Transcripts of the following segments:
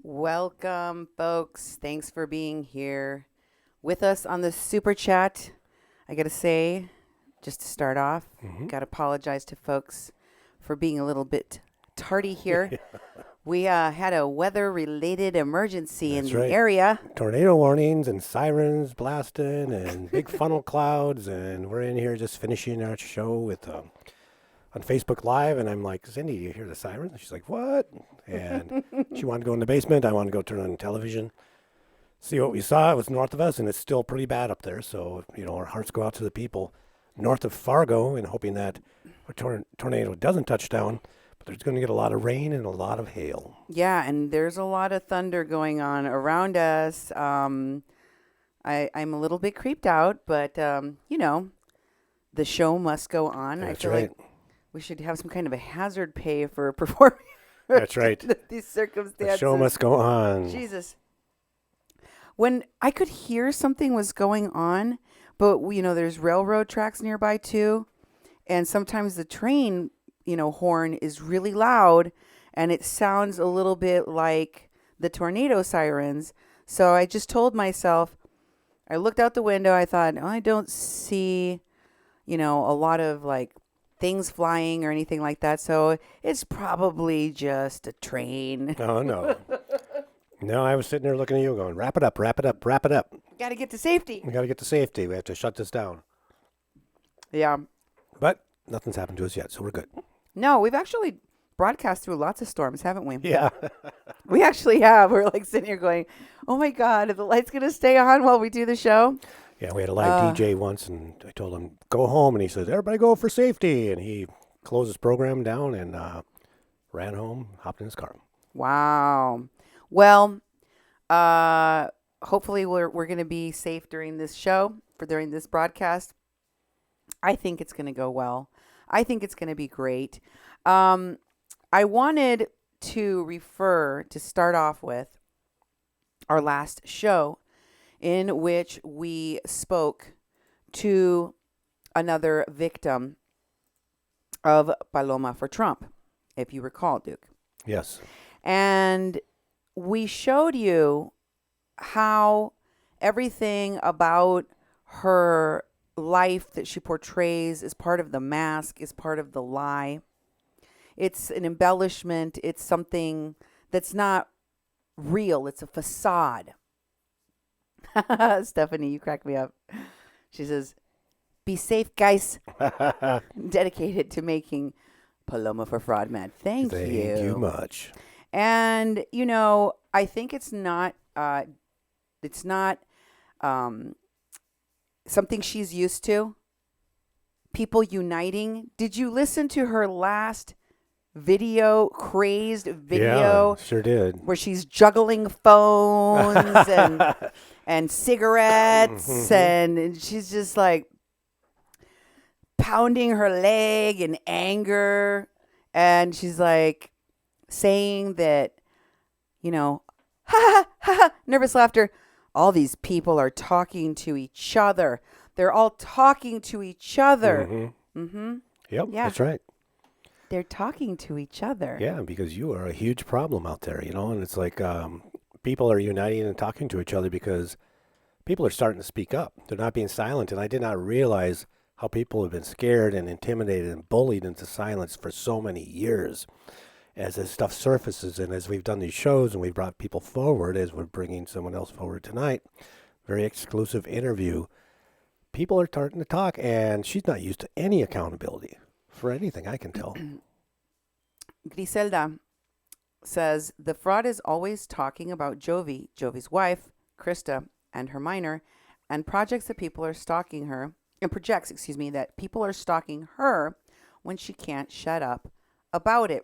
Welcome, folks. Thanks for being here with us on the Super Chat. I got to say, just to start off, got to apologize to folks for being a little bit tardy here. We had a weather-related emergency in the area. Tornado warnings and sirens blasting and big funnel clouds, and we're in here just finishing our show with on Facebook Live, and I'm like, Cindy, you hear the sirens? And she's like, what? And she wanted to go in the basement. I wanted to go turn on the television, see what we saw. It was north of us, and it's still pretty bad up there. So, our hearts go out to the people north of Fargo and hoping that a tornado doesn't touch down. But there's going to get a lot of rain and a lot of hail. Yeah, and there's a lot of thunder going on around us. I'm a little bit creeped out, but, the show must go on. That's I feel right. like we should have some kind of a hazard pay for performing. That's right. These circumstances. The show must go on. Jesus. When I could hear something was going on, but, there's railroad tracks nearby too. And sometimes the train, horn is really loud and it sounds a little bit like the tornado sirens. So I just told myself, I looked out the window. I thought, I don't see, a lot of things flying or anything like that. So it's probably just a train. Oh, no. No, I was sitting there looking at you going, wrap it up, wrap it up, wrap it up. Got to get to safety. We got to get to safety. We have to shut this down. Yeah. But nothing's happened to us yet, so we're good. No, we've actually broadcast through lots of storms, haven't we? Yeah. We actually have. We're sitting here going, oh my God, are the lights going to stay on while we do the show? Yeah, we had a live DJ once, and I told him, go home. And he says, everybody go for safety. And he closed his program down and ran home, hopped in his car. Wow. Well, hopefully we're going to be safe during this show, during this broadcast. I think it's going to go well. I think it's going to be great. I wanted to start off with our last show in which we spoke to another victim of Paloma4Trump, if you recall, Duke. Yes. And we showed you how everything about her life that she portrays is part of the mask, is part of the lie. It's an embellishment. It's something that's not real. It's a facade. Stephanie, you crack me up. She says, be safe, guys. Dedicated to making Paloma4Fraud mad. Thank you. Thank you much. And, I think it's not something she's used to. People uniting. Did you listen to her last crazed video? Yeah, sure did. Where she's juggling phones and cigarettes and she's just pounding her leg in anger. And she's saying that, ha ha ha, nervous laughter. All these people are talking to each other. They're all talking to each other. Yep, Yeah. that's right. They're talking to each other. Yeah, because you are a huge problem out there, and it's people are uniting and talking to each other because people are starting to speak up. They're not being silent, and I did not realize how people have been scared and intimidated and bullied into silence for so many years. As this stuff surfaces and as we've done these shows and we've brought people forward, as we're bringing someone else forward tonight, very exclusive interview, people are starting to talk, and she's not used to any accountability for anything I can tell. Griselda says, the fraud is always talking about Jovi's wife, Krista, and her minor, and projects that people are stalking her, and projects, that people are stalking her when she can't shut up about it.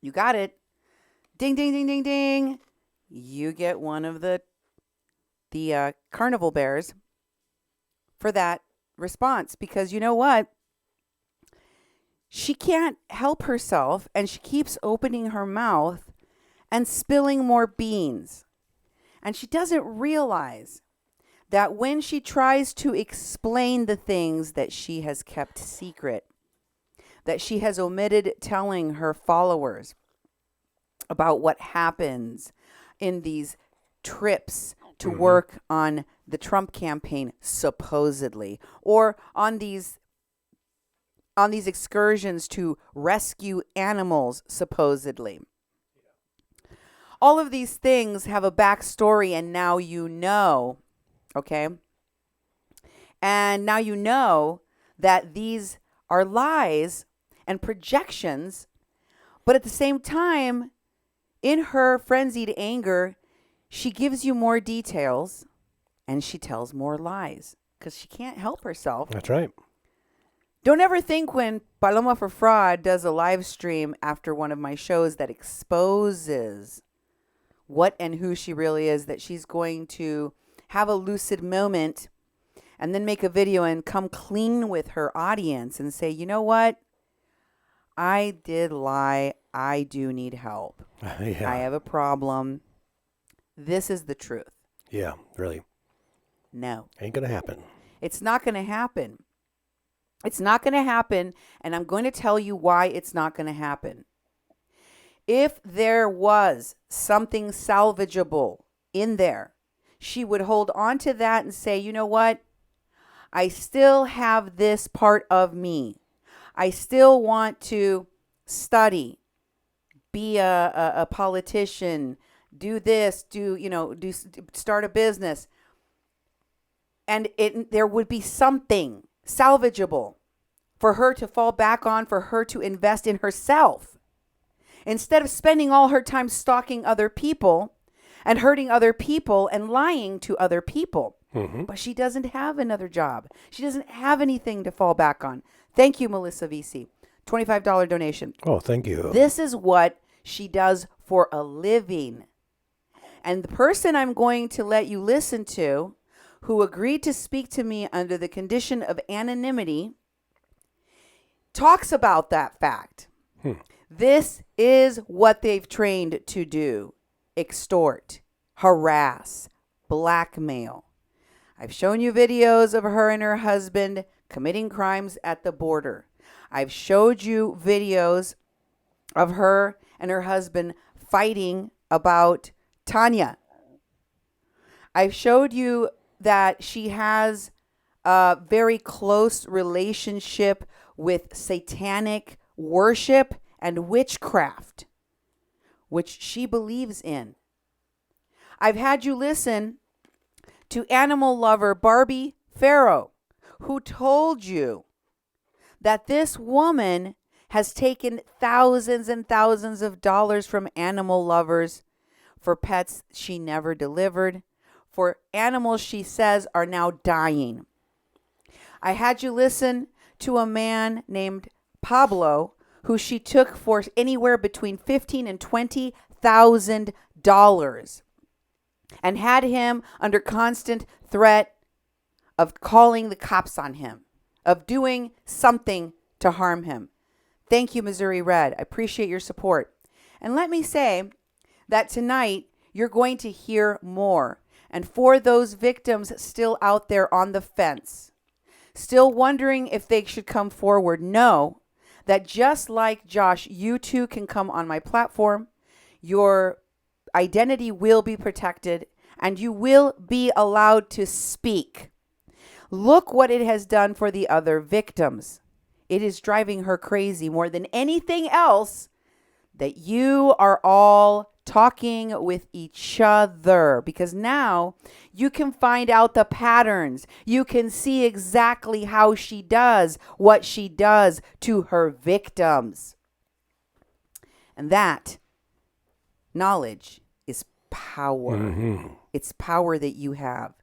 You got it. Ding, ding, ding, ding, ding. You get one of the carnival bears for that response, because you know what? She can't help herself, and she keeps opening her mouth and spilling more beans. And she doesn't realize that when she tries to explain the things that she has kept secret, that she has omitted telling her followers, about what happens in these trips to work on the Trump campaign, supposedly, or on these excursions to rescue animals, supposedly. All of these things have a backstory, and now you know, okay? And now you know that these are lies and projections, but at the same time, in her frenzied anger, she gives you more details and she tells more lies because she can't help herself. That's right. Don't ever think when Paloma4Fraud does a live stream after one of my shows that exposes what and who she really is, that she's going to have a lucid moment and then make a video and come clean with her audience and say, you know what? I did lie. I do need help. Yeah. I have a problem. This is the truth. Yeah, really. No. Ain't going to happen. It's not going to happen. It's not going to happen, and I'm going to tell you why it's not going to happen. If there was something salvageable in there, she would hold on to that and say, you know what? I still have this part of me. I still want to study, be a politician, do this, start a business. And there would be something salvageable for her to fall back on, for her to invest in herself. Instead of spending all her time stalking other people and hurting other people and lying to other people. But she doesn't have another job. She doesn't have anything to fall back on. Thank you, Melissa VC. $25 donation. Oh, thank you. This is what she does for a living. And the person I'm going to let you listen to, who agreed to speak to me under the condition of anonymity, talks about that fact. This is what they've trained to do: extort, harass, blackmail. I've shown you videos of her and her husband committing crimes at the border. I've showed you videos of her and her husband fighting about Tanya. I've showed you that she has a very close relationship with satanic worship and witchcraft, which she believes in. I've had you listen to animal lover Barbie Farrow, who told you that this woman has taken thousands and thousands of dollars from animal lovers for pets she never delivered, for animals she says are now dying. I had you listen to a man named Pablo, who she took for anywhere between $15,000 and $20,000, and had him under constant threat of calling the cops on him, of doing something to harm him. Thank you, Missouri Red. I appreciate your support. And let me say that tonight you're going to hear more. And for those victims still out there on the fence, still wondering if they should come forward, know that just like Josh, you too can come on my platform. Your identity will be protected and you will be allowed to speak. Look what it has done for the other victims. It is driving her crazy more than anything else that you are all talking with each other, because now you can find out the patterns. You can see exactly how she does what she does to her victims. And that knowledge is power. It's power that you have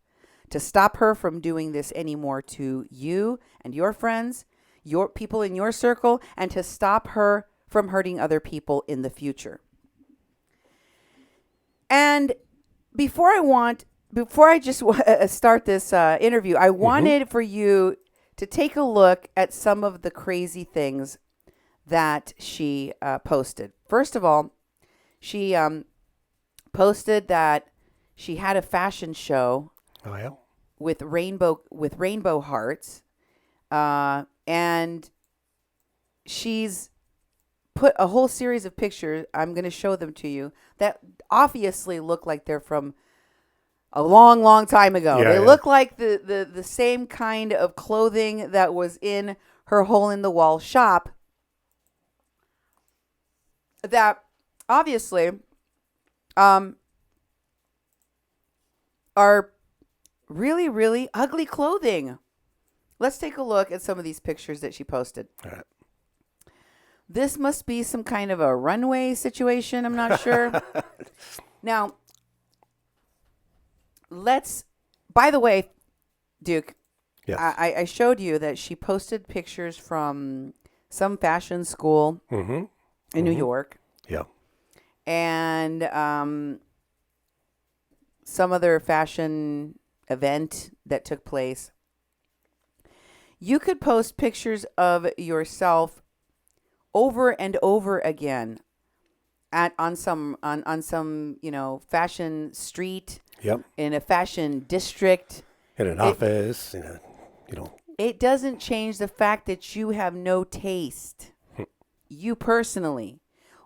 to stop her from doing this anymore to you and your friends, your people in your circle, and to stop her from hurting other people in the future. And before I just start this interview, I wanted for you to take a look at some of the crazy things that she posted. First of all, she posted that she had a fashion show with rainbow hearts, and she's put a whole series of pictures. I'm going to show them to you that obviously look like they're from a long, long time ago. Yeah, They yeah. look like the same kind of clothing that was in her hole-in-the-wall shop that obviously are really, really ugly clothing. Let's take a look at some of these pictures that she posted. All right. This must be some kind of a runway situation. I'm not sure. Now, by the way, Duke, Yes. I showed you that she posted pictures from some fashion school Mm-hmm. in New York Yeah. and some other fashion event that took place. You could post pictures of yourself over and over again on some fashion street, Yep. in a fashion district. In an office, It doesn't change the fact that you have no taste. You personally,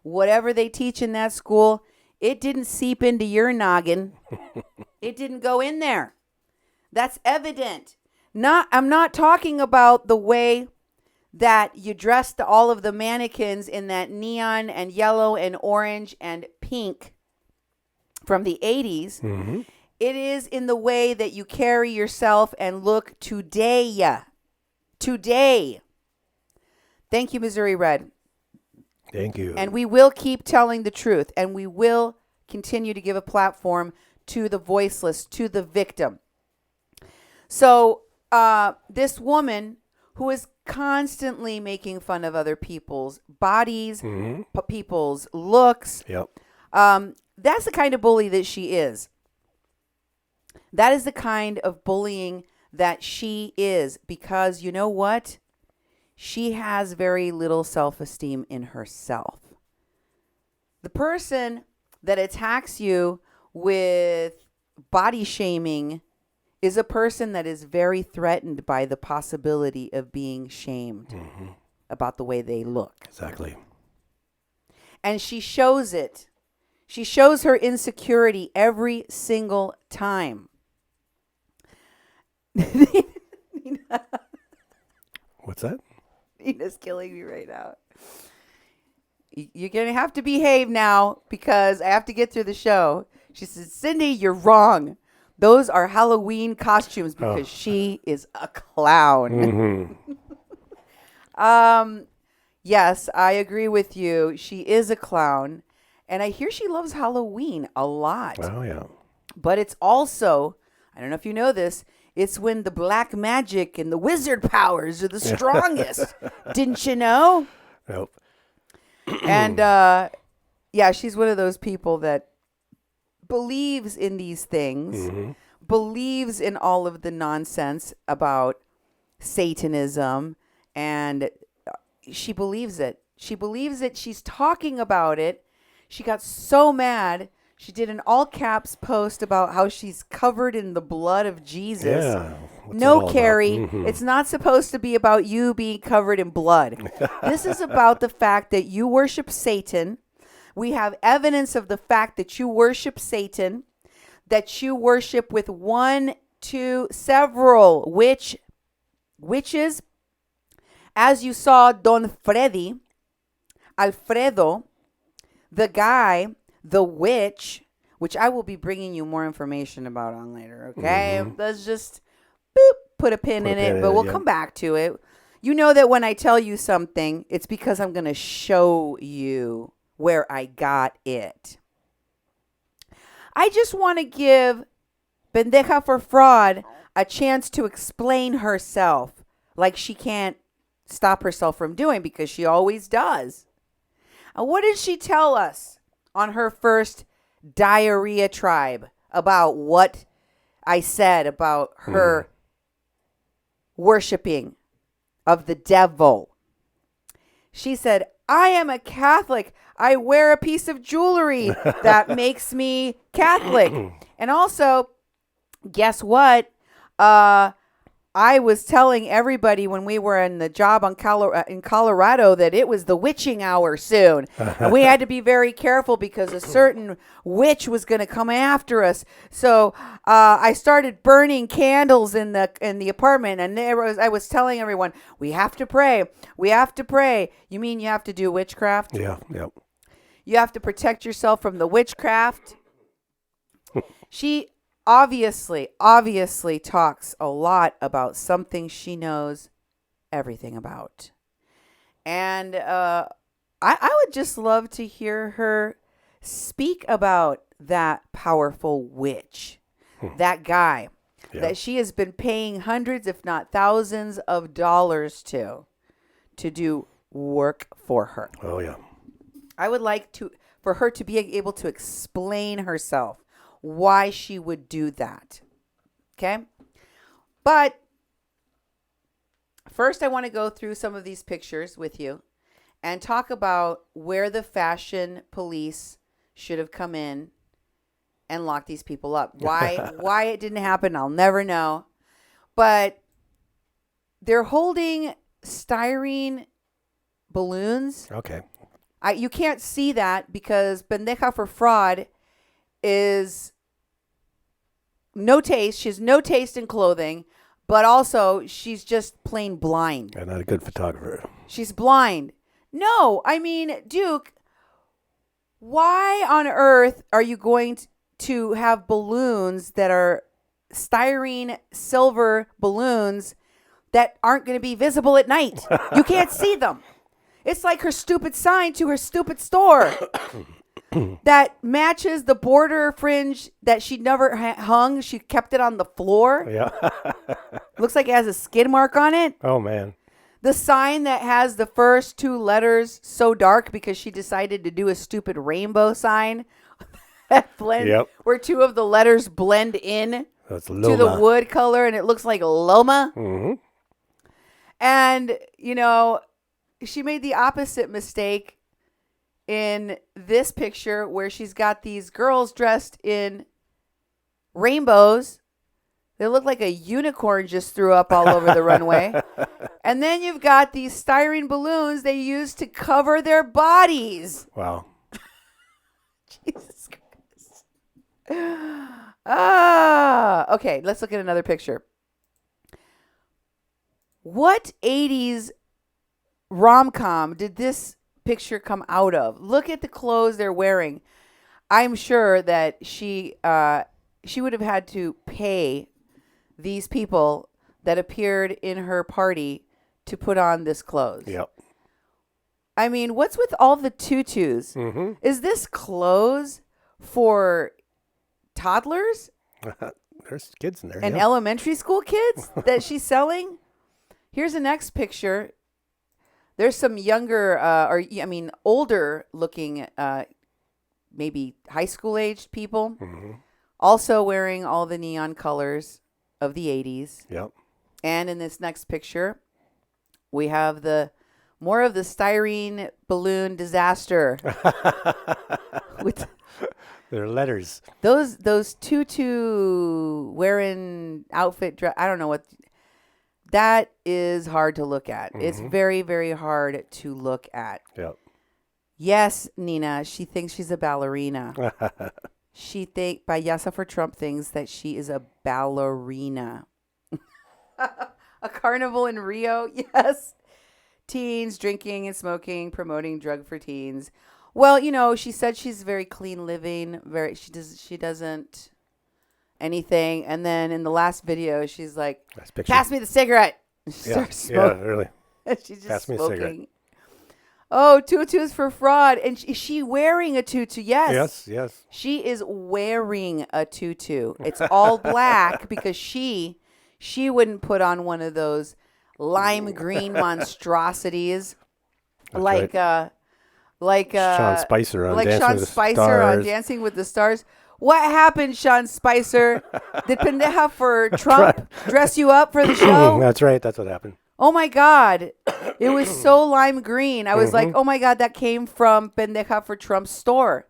whatever they teach in that school, it didn't seep into your noggin. It didn't go in there. That's evident. I'm not talking about the way that you dressed all of the mannequins in that neon and yellow and orange and pink from the 80s. Mm-hmm. It is in the way that you carry yourself and look today. Today. Thank you, Missouri Red. Thank you. And we will keep telling the truth, and we will continue to give a platform to the voiceless, to the victim. So this woman who is constantly making fun of other people's bodies, people's looks, Yep. that's the kind of bully that she is. That is the kind of bullying that she is, because you know what? She has very little self-esteem in herself. The person that attacks you with body shaming is a person that is very threatened by the possibility of being shamed about the way they look. Exactly. And she shows it. She shows her insecurity every single time. What's that? Nina's killing me right now. You're going to have to behave now because I have to get through the show. She says, Cindy, you're wrong. Those are Halloween costumes because she is a clown. Yes, I agree with you. She is a clown. And I hear she loves Halloween a lot. Oh, yeah. But it's also, I don't know if you know this, it's when the black magic and the wizard powers are the strongest. Didn't you know? Nope. And yeah, she's one of those people that believes in these things, believes in all of the nonsense about Satanism, and she believes it. She believes it. She's talking about it. She got so mad. She did an all caps post about how she's covered in the blood of Jesus. Yeah. What's No, it all Carrie, about? it's not supposed to be about you being covered in blood. This is about the fact that you worship Satan. We have evidence of the fact that you worship Satan, that you worship with several witches. As you saw Don Alfredo, the guy, the witch, which I will be bringing you more information about on later, okay? Let's just put a pin in it, but we'll come back to it. You know that when I tell you something, it's because I'm going to show you where I got it. I just want to give Paloma4Fraud a chance to explain herself like she can't stop herself from doing, because she always does. And what did she tell us on her first diarrhea tribe about what I said about her worshiping of the devil? She said, I am a Catholic. I wear a piece of jewelry that makes me Catholic. And also, guess what? I was telling everybody when we were in the job in Colorado that it was the witching hour soon. And we had to be very careful because a certain witch was going to come after us. So I started burning candles in the apartment. And I was telling everyone, we have to pray. We have to pray. You mean you have to do witchcraft? Yeah, yeah. You have to protect yourself from the witchcraft. She obviously talks a lot about something she knows everything about. And I would just love to hear her speak about that powerful witch, that guy that she has been paying hundreds, if not thousands of dollars to do work for her. Oh, yeah. I would like for her to be able to explain herself why she would do that. Okay? But first I want to go through some of these pictures with you and talk about where the fashion police should have come in and locked these people up. Why it didn't happen, I'll never know. But they're holding styrene balloons. Okay. You can't see that because Paloma4Fraud is no taste. She has no taste in clothing, but also she's just plain blind. And not a good photographer. She's blind. No, I mean, Duke, why on earth are you going to have balloons that are styrene silver balloons that aren't going to be visible at night? You can't see them. It's like her stupid sign to her stupid store that matches the border fringe that she never hung. She kept it on the floor. Yeah. Looks like it has a skid mark on it. Oh, man. The sign that has the first two letters so dark because she decided to do a stupid rainbow sign that blend, where two of the letters blend in That's to the wood color, and it looks like Loma. Mm-hmm. And, she made the opposite mistake in this picture where she's got these girls dressed in rainbows. They look like a unicorn just threw up all over the runway. And then you've got these styrene balloons they use to cover their bodies. Wow. Jesus Christ. Okay, let's look at another picture. What 80s rom-com did this picture come out of? Look at the clothes they're wearing. I'm sure that she would have had to pay these people that appeared in her party to put on this clothes. Yep. I mean, what's with all the tutus? Mm-hmm. Is this clothes for toddlers? There's kids in there. And elementary school kids that she's selling? Here's the next picture. There's some younger, older looking, maybe high school aged people, also wearing all the neon colors of the 80s. Yep. And in this next picture, we have more of the styrene balloon disaster. With their letters. Those tutu wearing outfit dress. I don't know what. That is hard to look at. It's very, very hard to look at. Yep. Yes, Nina, she thinks she's a ballerina. Payasa for Trump thinks that she is a ballerina. A carnival in Rio, yes. Teens drinking and smoking, promoting drug for teens. Well, she said she's very clean living. She doesn't anything. And then in the last video, she's like, pass me the cigarette. She starts smoking. Yeah, really. She's just pass me smoking. a cigarette. Oh, tutus for fraud. And is she wearing a tutu? Yes. Yes. She is wearing a tutu. It's all black because she wouldn't put on one of those lime green monstrosities. That's like Sean Spicer on Dancing with the Stars. What happened, Sean Spicer? Did Pendeja4 Trump dress you up for the show? That's right. That's what happened. Oh, my God. It was so lime green. I was like, oh, my God, that came from Pendeja4 Trump's store.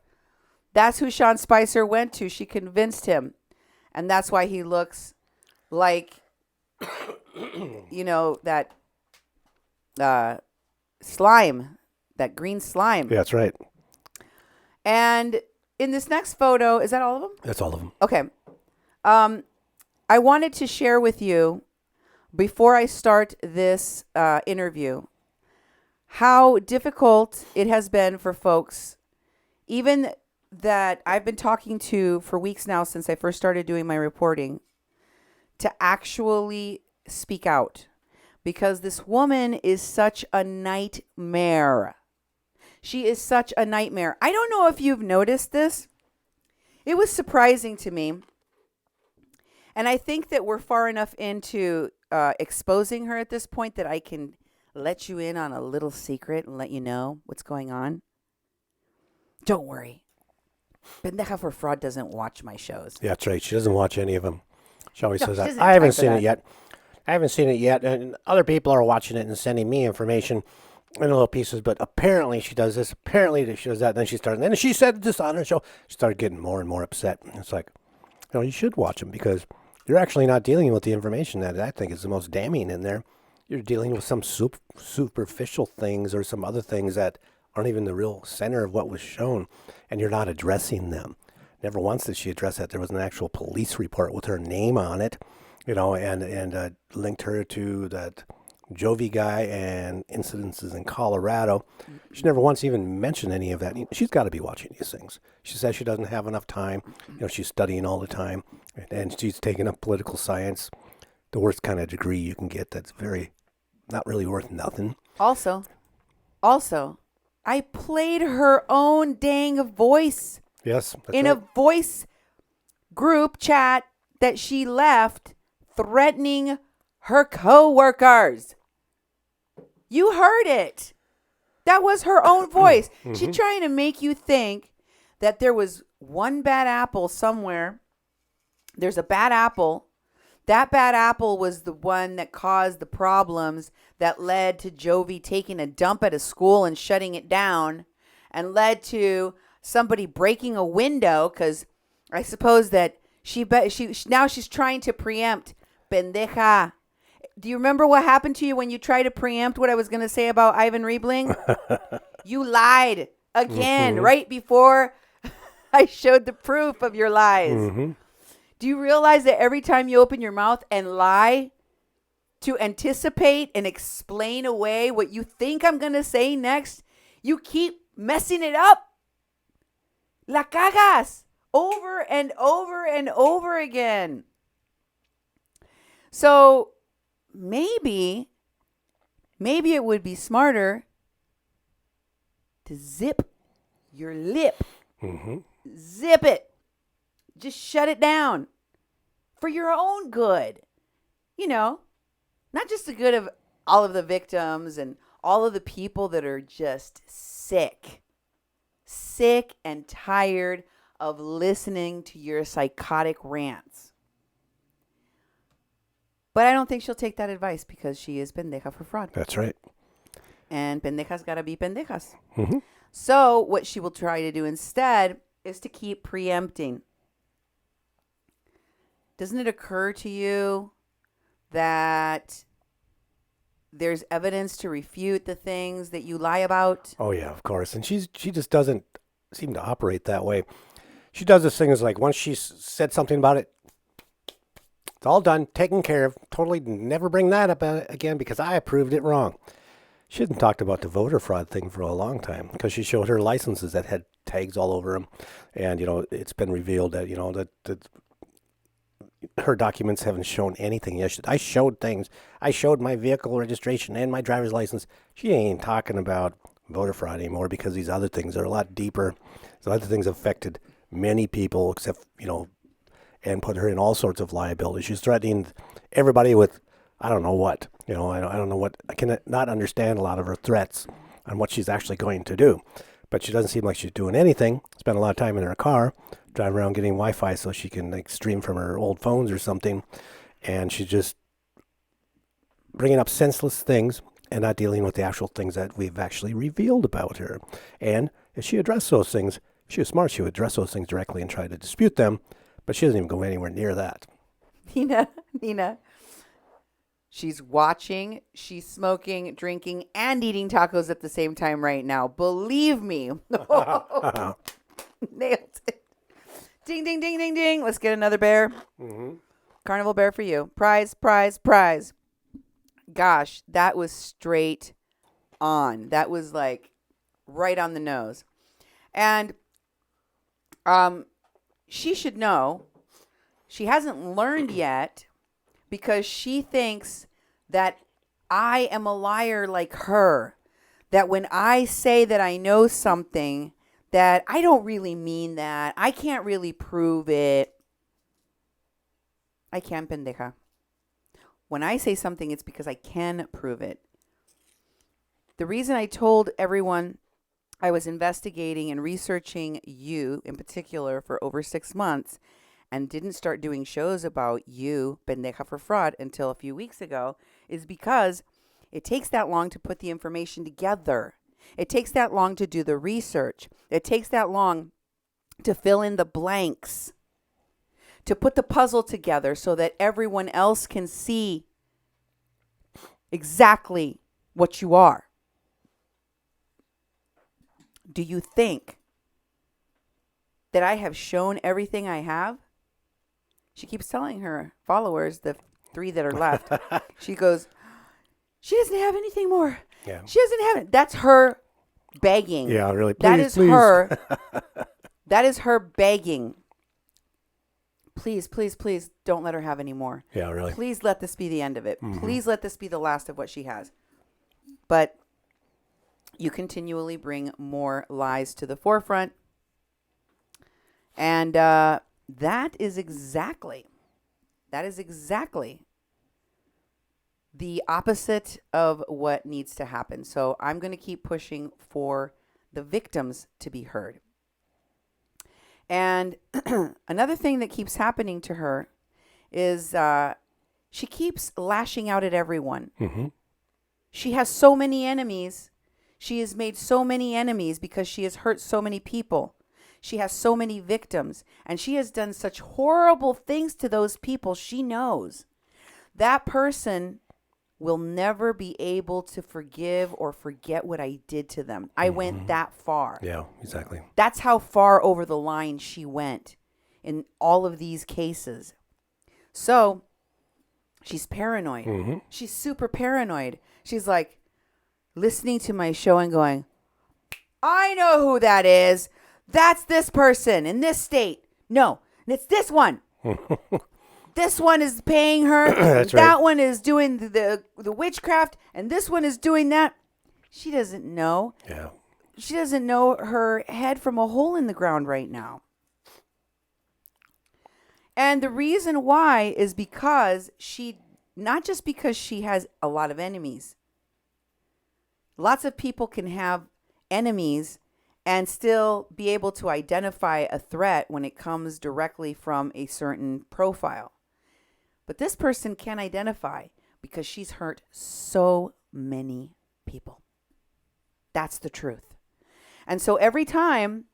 That's who Sean Spicer went to. She convinced him. And that's why he looks like that slime, that green slime. Yeah, that's right. And in this next photo, is that all of them? That's all of them. Okay. I wanted to share with you, before I start this interview, how difficult it has been for folks, even that I've been talking to for weeks now since I first started doing my reporting, to actually speak out. Because this woman is such a nightmare. She is such a nightmare. I don't know if you've noticed this. It was surprising to me. And I think that we're far enough into exposing her at this point that I can let you in on a little secret and let you know what's going on. Don't worry. Paloma4Fraud doesn't watch my shows. Yeah, that's right. She doesn't watch any of them. She always says that. doesn't I have haven't time for seen that. it yet. I haven't seen it yet. And other people are watching it and sending me information in little pieces. But apparently she does this. Apparently she does that. Then she started. And then she said this on her show. She started getting more and more upset. It's like, you should watch them because you're actually not dealing with the information that I think is the most damning in there. You're dealing with some superficial things or some other things that aren't even the real center of what was shown. And you're not addressing them. Never once did she address that. There was an actual police report with her name on it, and linked her to that Jovi guy and incidences in Colorado. She never once even mentioned any of that. She's got to be watching these things. She says she doesn't have enough time. She's studying all the time, and she's taking up political science, the worst kind of degree you can get. That's not really worth nothing. Also, I played her own dang voice. Yes, that's in right. a voice group chat that she left threatening her co-workers. You heard it. That was her own voice. She's trying to make you think that there was one bad apple somewhere. There's a bad apple. That bad apple was the one that caused the problems that led to Jovi taking a dump at a school and shutting it down, and led to somebody breaking a window, because I suppose that now she's trying to preempt. Pendeja. Do you remember what happened to you when you tried to preempt what I was going to say about Ivan Riebling? You lied again right before I showed the proof of your lies. Do you realize that every time you open your mouth and lie to anticipate and explain away what you think I'm going to say next, you keep messing it up? La cagas over and over and over again. So maybe it would be smarter to zip your lip. Zip it. Just shut it down for your own good. Not just the good of all of the victims and all of the people that are just sick and tired of listening to your psychotic rants. But I don't think she'll take that advice because she is Paloma4Fraud. That's right. And pendejas gotta be pendejas. So what she will try to do instead is to keep preempting. Doesn't it occur to you that there's evidence to refute the things that you lie about? Oh, yeah, of course. And she just doesn't seem to operate that way. She does this thing is like once she said something about it, it's all done, taken care of, totally never bring that up again because I proved it wrong. She hadn't talked about the voter fraud thing for a long time because she showed her licenses that had tags all over them. And, it's been revealed that, that her documents haven't shown anything. Yes, I showed things. I showed my vehicle registration and my driver's license. She ain't talking about voter fraud anymore because these other things are a lot deeper. So other things affected many people except, and put her in all sorts of liability. She's threatening everybody with, I don't know what, I don't know what, I can not understand a lot of her threats on what she's actually going to do. But she doesn't seem like she's doing anything. Spent a lot of time in her car, driving around getting Wi-Fi so she can stream from her old phones or something. And she's just bringing up senseless things and not dealing with the actual things that we've actually revealed about her. And if she addressed those things, if she was smart, she would address those things directly and try to dispute them. But she doesn't even go anywhere near that. Nina, She's watching, she's smoking, drinking, and eating tacos at the same time right now. Believe me. Nailed it. Ding, ding, ding, ding, ding. Let's get another bear. Mm-hmm. Carnival bear for you. Prize, prize, prize. Gosh, that was straight on. That was like right on the nose. And she should know she hasn't learned yet because she thinks that I am a liar like her. That when I say that I know something, that I don't really mean that. I can't really prove it. I can, pendeja. When I say something, it's because I can prove it. The reason I told everyone I was investigating and researching you in particular for over 6 months and didn't start doing shows about you, pendeja for fraud, until a few weeks ago is because it takes that long to put the information together. It takes that long to do the research. It takes that long to fill in the blanks, to put the puzzle together so that everyone else can see exactly what you are. Do you think that I have shown everything I have? She keeps telling her followers, the 3 that are left, she goes, she doesn't have anything more. Yeah. She doesn't have it. That's her begging. Yeah, really. Please, that is please. her. That is her begging. Please, please, please don't let her have any more. Yeah, really. Please let this be the end of it. Mm-hmm. Please let this be the last of what she has. But you continually bring more lies to the forefront. And that is exactly the opposite of what needs to happen. So I'm going to keep pushing for the victims to be heard. And another thing that keeps happening to her is she keeps lashing out at everyone. Mm-hmm. She has so many enemies. She has made so many enemies because she has hurt so many people. She has so many victims. And she has done such horrible things to those people. She knows that person will never be able to forgive or forget what I did to them. I went that far. Yeah, exactly. That's how far over the line she went in all of these cases. So she's paranoid. Mm-hmm. She's super paranoid. She's like listening to my show and going, I know who that is. That's this person in this state. No, it's this one. This one is paying her. That's that right. one is doing the witchcraft. And this one is doing that. She doesn't know. Yeah. She doesn't know her head from a hole in the ground right now. And the reason why is because not just because she has a lot of enemies. Lots of people can have enemies and still be able to identify a threat when it comes directly from a certain profile. But this person can't identify because she's hurt so many people. That's the truth. And so every time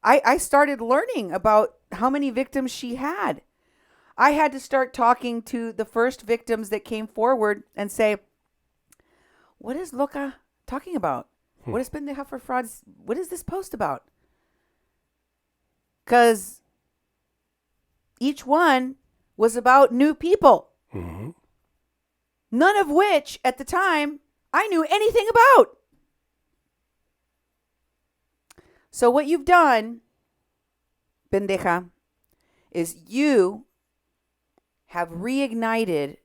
I started learning about how many victims she had, I had to start talking to the first victims that came forward and say, what is Loca talking about? What is Pendeja for Fraud? What is this post about? Because each one was about new people. Mm-hmm. None of which, at the time, I knew anything about. So what you've done, pendeja, is you have reignited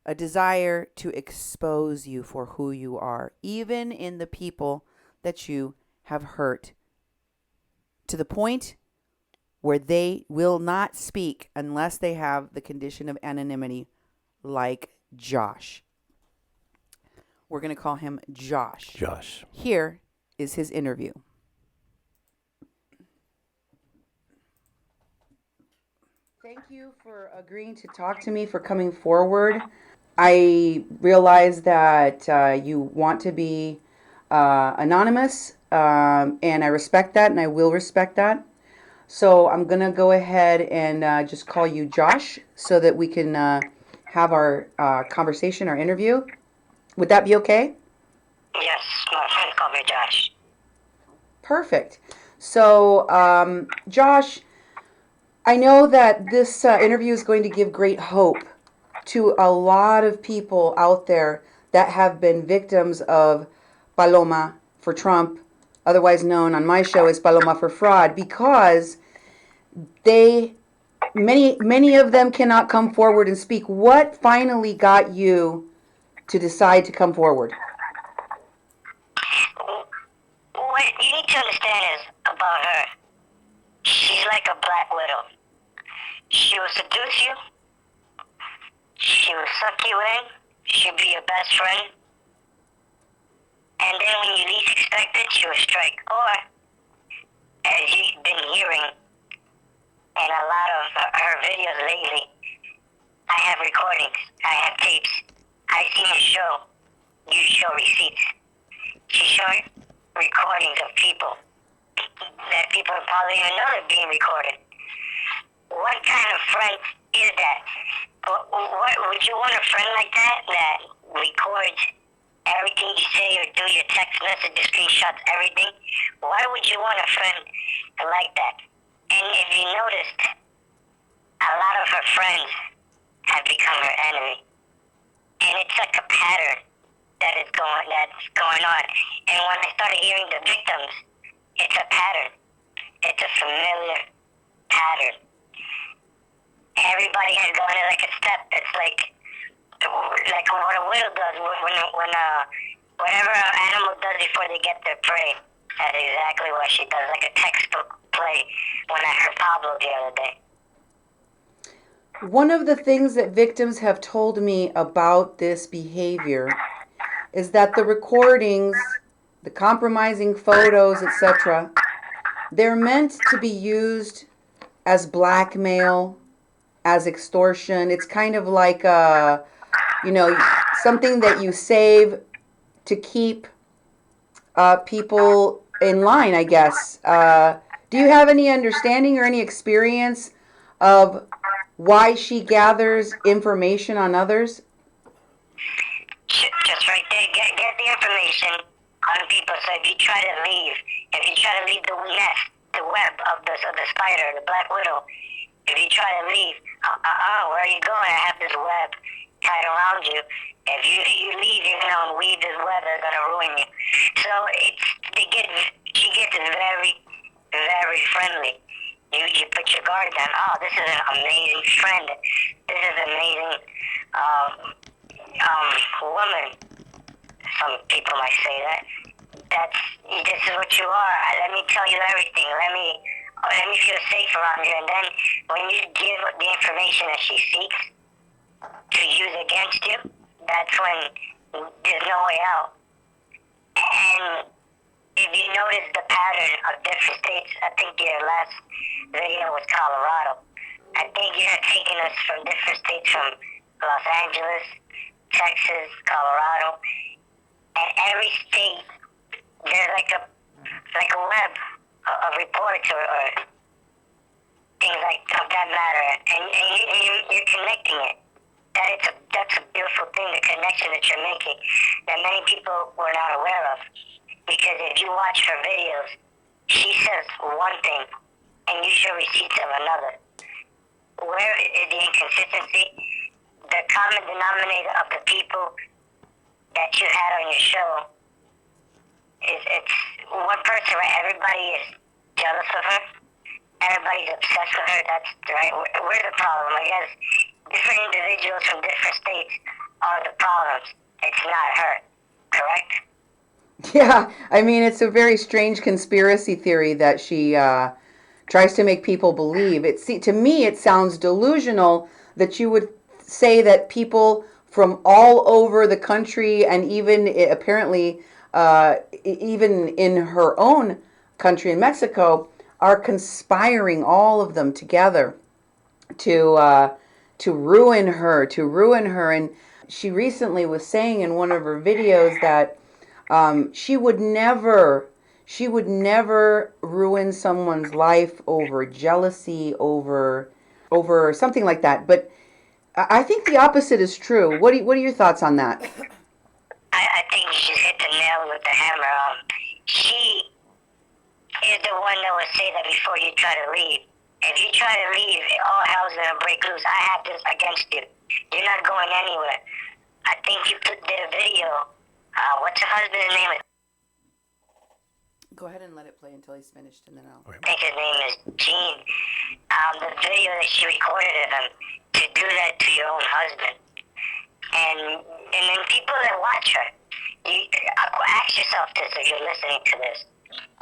a desire to expose you for who you are, even in the people that you have hurt, to the point where they will not speak unless they have the condition of anonymity, like Josh. We're going to call him Josh. Josh. Here is his interview. Thank you for agreeing to talk to me, for coming forward. I realize that you want to be anonymous, and I respect that, and I will respect that. So I'm going to go ahead and just call you Josh so that we can have our conversation, our interview. Would that be okay? Yes, my friend called me Josh. Perfect. So, Josh, I know that this interview is going to give great hope to a lot of people out there that have been victims of Paloma for Trump, otherwise known on my show as Paloma4Fraud, because they many of them cannot come forward and speak. What finally got you to decide to come forward? What you need to understand is about her. She's like a black widow. She will seduce you. She will suck you in. She'll be your best friend. And then when you least expect it, she will strike. Or, as you've been hearing in a lot of her videos lately, I have recordings. I have tapes. I've seen her show. You show receipts. She's showing recordings of people that people probably even know they're being recorded. What kind of friend is that? What would you want a friend like that records everything you say or do, your text messages, screenshots, everything? Why would you want a friend like that? And if you noticed, a lot of her friends have become her enemy. And it's like a pattern that's going on. And when I started hearing the victims, it's a pattern. It's a familiar pattern. Everybody has gone in like a step. It's like what a widow does whatever an animal does before they get their prey. That's exactly what she does, like a textbook play when I heard Pablo the other day. One of the things that victims have told me about this behavior is that the recordings, the compromising photos, etc., they're meant to be used as blackmail, as extortion. It's kind of like something that you save to keep people in line, I guess. Do you have any understanding or any experience of why she gathers information on others? Just right there, get the information on people. So if you try to leave the nest, the web of the spider, the black widow, if you try to leave, where are you going? I have this web tied around you. If you leave, you're gonna weave this web that's gonna ruin you. So she gets very, very friendly. You put your guard down. Oh, this is an amazing friend. This is an amazing woman. Some people might say that. This is what you are. Let me tell you everything. Let me feel safe around you. And then when you give the information that she seeks to use against you, that's when there's no way out. And if you notice the pattern of different states, I think your last video was Colorado. I think you're taking us from different states, from Los Angeles, Texas, Colorado, and every state there's like a web of reports or things like of that matter, and you're connecting it. That's a beautiful thing, the connection that you're making that many people were not aware of. Because if you watch her videos, she says one thing and you show receipts of another. Where is the inconsistency? The common denominator of the people that you had on your show is it's one person, right? Everybody is jealous of her. Everybody's obsessed with her. That's right. We're the problem. I guess different individuals from different states are the problems. It's not her. Correct? Yeah, I mean, it's a very strange conspiracy theory that she tries to make people believe. To me, it sounds delusional that you would say that people from all over the country, and even apparently even in her own country in Mexico, are conspiring, all of them together, to ruin her, And she recently was saying in one of her videos that she would never ruin someone's life over jealousy, over something like that. But I think the opposite is true. What are your thoughts on that? I think you just hit the nail with the hammer. She is the one that would say that before you try to leave. If you try to leave, all hell's gonna break loose. I have this against you. You're not going anywhere. I think you did a video. What's her husband's name? Go ahead and let it play until he's finished, and then I'll. I think his name is Gene. The video that she recorded of him to do that to your own husband, and then people that watch her, ask yourself this if you're listening to this.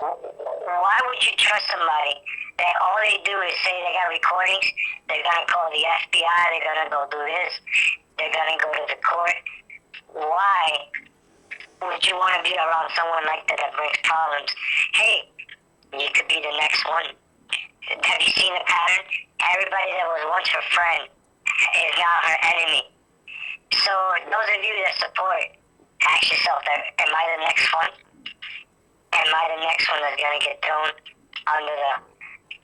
Why would you trust somebody that all they do is say they got recordings, they're gonna call the FBI, they're gonna go do this, they're gonna go to the court? Why would you want to be around someone like that brings problems? Hey, you could be the next one. Have you seen the pattern? Everybody that was once her friend is now her enemy. So those of you that support, ask yourself, am I the next one? Am I the next one that's going to get thrown under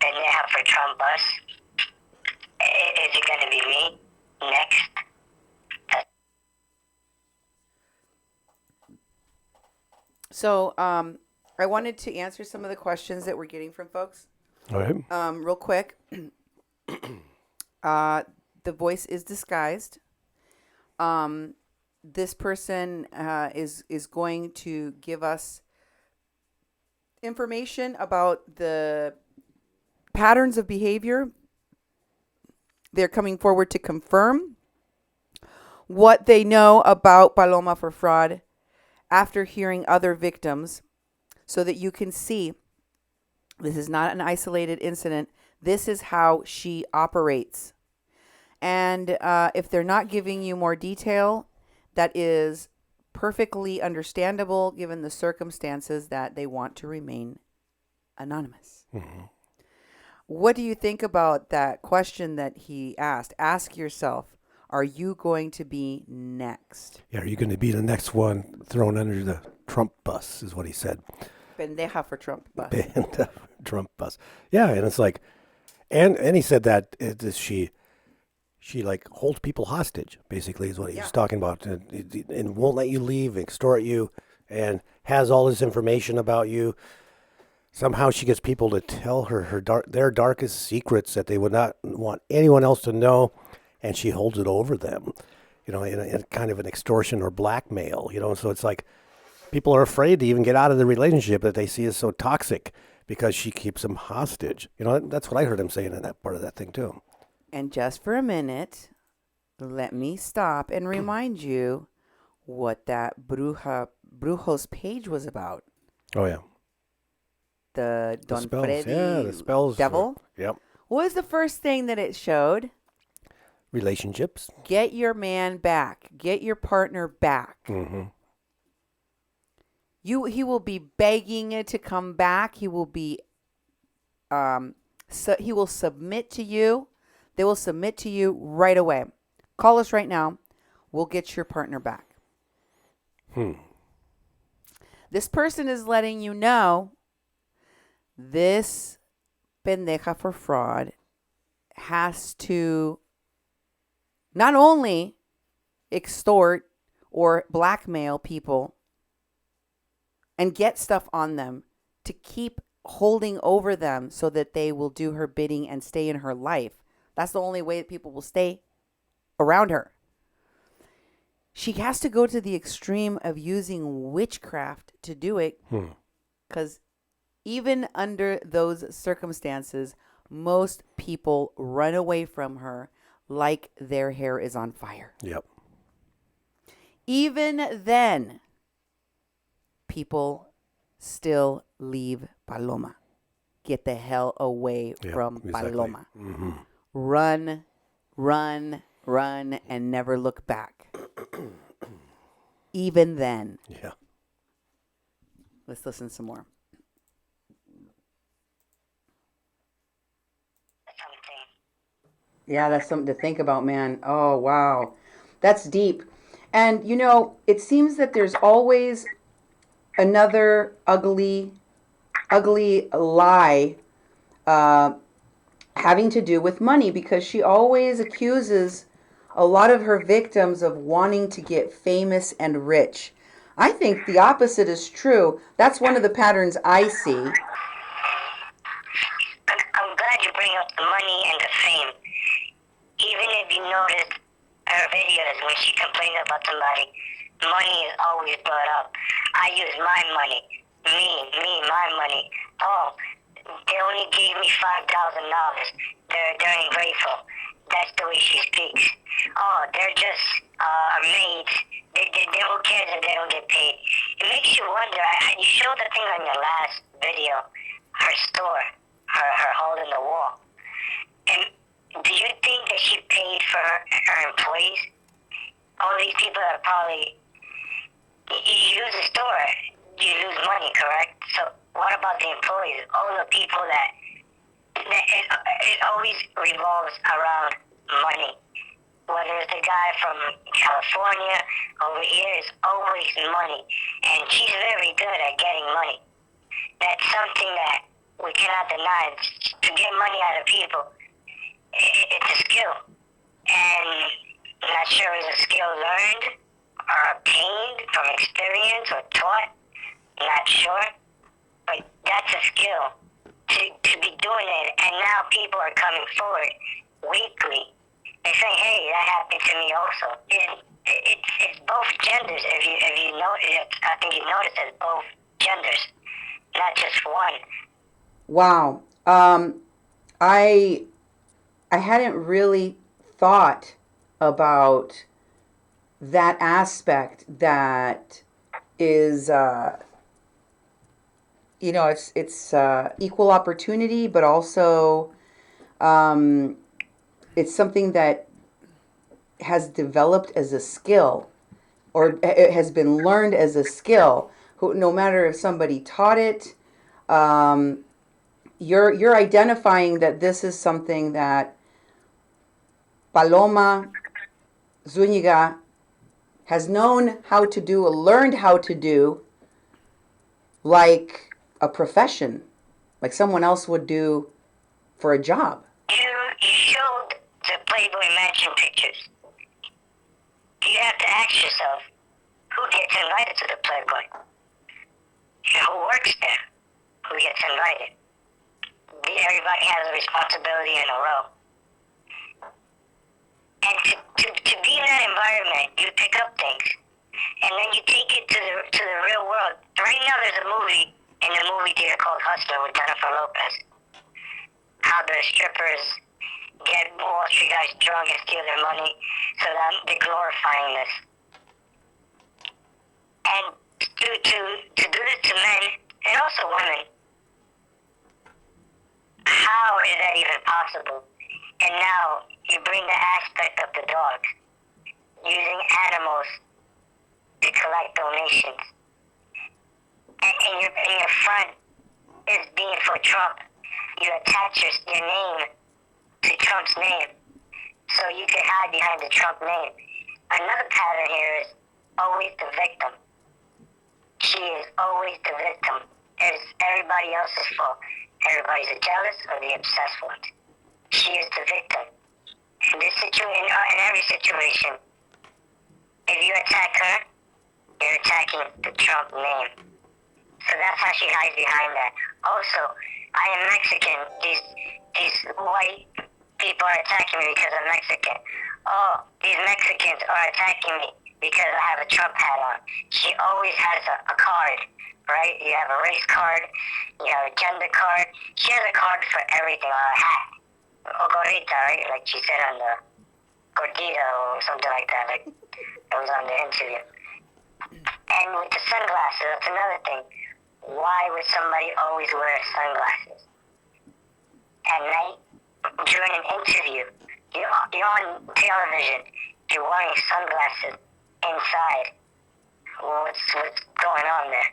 the Neha for Trump bus? Is it going to be me next? So, I wanted to answer some of the questions that we're getting from folks. All right. Real quick. The voice is disguised. This person is going to give us information about the patterns of behavior. They're coming forward to confirm what they know about Paloma4Fraud after hearing other victims, so that you can see this is not an isolated incident. This is how she operates. And if they're not giving you more detail, that is perfectly understandable given the circumstances that they want to remain anonymous. Mm-hmm. What do you think about that question that he asked? Ask yourself, are you going to be next? Yeah, are you going to be the next one thrown under the Trump bus, is what he said. Pendeja for Trump bus. Trump bus. Yeah, and it's like, and he said that she like holds people hostage, basically, is what he was talking about, and won't let you leave, extort you, and has all this information about you. Somehow she gets people to tell her their darkest secrets that they would not want anyone else to know, and she holds it over them, in a kind of an extortion or blackmail, So it's like people are afraid to even get out of the relationship that they see as so toxic because she keeps them hostage. That's what I heard him saying in that part of that thing too. And just for a minute, let me stop and remind you what that Brujo's page was about. Oh, yeah. The Don spells. Freddy Yeah, the spells. devil. Yep. What was the first thing that it showed? Relationships. Get your man back. Get your partner back. Mm-hmm. He will be begging it to come back. He will be he will submit to you. They will submit to you right away. Call us right now. We'll get your partner back. This person is letting you know this pendeja for fraud has to not only extort or blackmail people and get stuff on them to keep holding over them so that they will do her bidding and stay in her life. That's the only way that people will stay around her. She has to go to the extreme of using witchcraft to do it, because even under those circumstances, most people run away from her like their hair is on fire. Yep. Even then, people still leave Paloma. Get the hell away from Paloma. Mm-hmm. Run, run, run, and never look back. Even then. Yeah. Let's listen some more. Yeah, that's something to think about, man. Oh, wow. That's deep. And, it seems that there's always another ugly lie having to do with money, because she always accuses a lot of her victims of wanting to get famous and rich. I think the opposite is true. That's one of the patterns I see. I'm glad you bring up the money and the fame. Even if you notice her videos when she complains about somebody, money is always brought up. I use my money. My money. Oh, they only gave me $5,000. They're ungrateful. That's the way she speaks. Oh, they're just maids. They don't care that they don't get paid. It makes you wonder. You showed the thing on your last video, her store, her hole in the wall. And do you think that she paid for her employees? All these people are probably, you use the store, you lose money, correct? So what about the employees? All the people that it always revolves around money. Whether it's the guy from California over here, it's always money. And she's very good at getting money. That's something that we cannot deny. To get money out of people, it's a skill. And I'm not sure it's a skill learned or obtained from experience or taught. I'm not sure. But that's a skill to be doing it. And now people are coming forward weekly. They're saying, hey, that happened to me also. It's both genders. If you know, I think you noticed it's both genders, not just one. Wow. I hadn't really thought about that aspect that is it's equal opportunity, but also it's something that has developed as a skill, or it has been learned as a skill. No matter if somebody taught it, you're identifying that this is something that Paloma Zuniga has known how to do or learned how to do, like a profession, like someone else would do for a job. You showed the Playboy Mansion pictures. You have to ask yourself, who gets invited to the Playboy? Who works there? Who gets invited? Everybody has a responsibility in a row. And to be in that environment, you pick up things, and then you take it to the real world. Right now, there's a movie in the movie theater called Hustler with Jennifer Lopez. How the strippers get Wall Street guys drunk and steal their money, so that they're glorifying this. And to do this to men and also women, how is that even possible? And now you bring the aspect of the dogs, using animals to collect donations. And in your front is being for Trump. You attach your name to Trump's name, so you can hide behind the Trump name. Another pattern here is always the victim. She is always the victim. It's everybody else's fault. Everybody's a jealous or the obsessed ones. She is the victim. In this situation, in every situation, if you attack her, you're attacking the Trump name. So that's how she hides behind that. Also, I am Mexican. These white people are attacking me because I'm Mexican. Oh, these Mexicans are attacking me because I have a Trump hat on. She always has a card, right? You have a race card, you have a gender card. She has a card for everything, or a hat. Or gorrita, right? Like she said on the gordita or something like that. Like it was on the interview. And with the sunglasses, that's another thing. Why would somebody always wear sunglasses? At night, during an interview, you're on television, you're wearing sunglasses inside. What's going on there?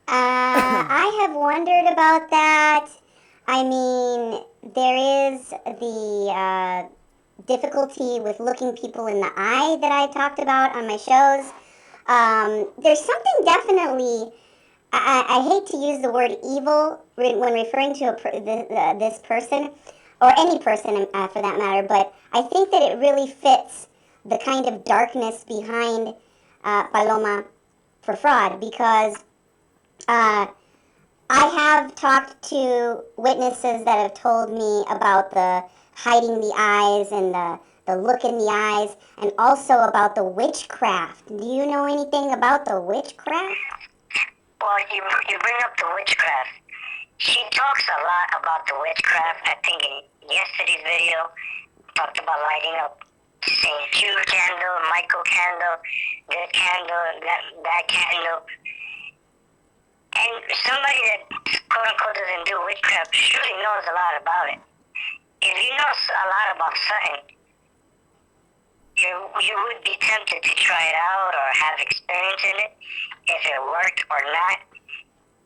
I have wondered about that. I mean, there is the difficulty with looking people in the eye that I talked about on my shows. There's something definitely, I hate to use the word evil when referring to this person, or any person for that matter, but I think that it really fits the kind of darkness behind Paloma for fraud because I have talked to witnesses that have told me about the hiding the eyes and the look in the eyes, and also about the witchcraft. Do you know anything about the witchcraft? Well, you bring up the witchcraft. She talks a lot about the witchcraft. I think in yesterday's video, talked about lighting up St. Jude candle, Michael candle, this candle, that candle. And somebody that quote unquote doesn't do witchcraft surely knows a lot about it. If you know a lot about something, you would be tempted to try it out or have experience in it, if it worked or not.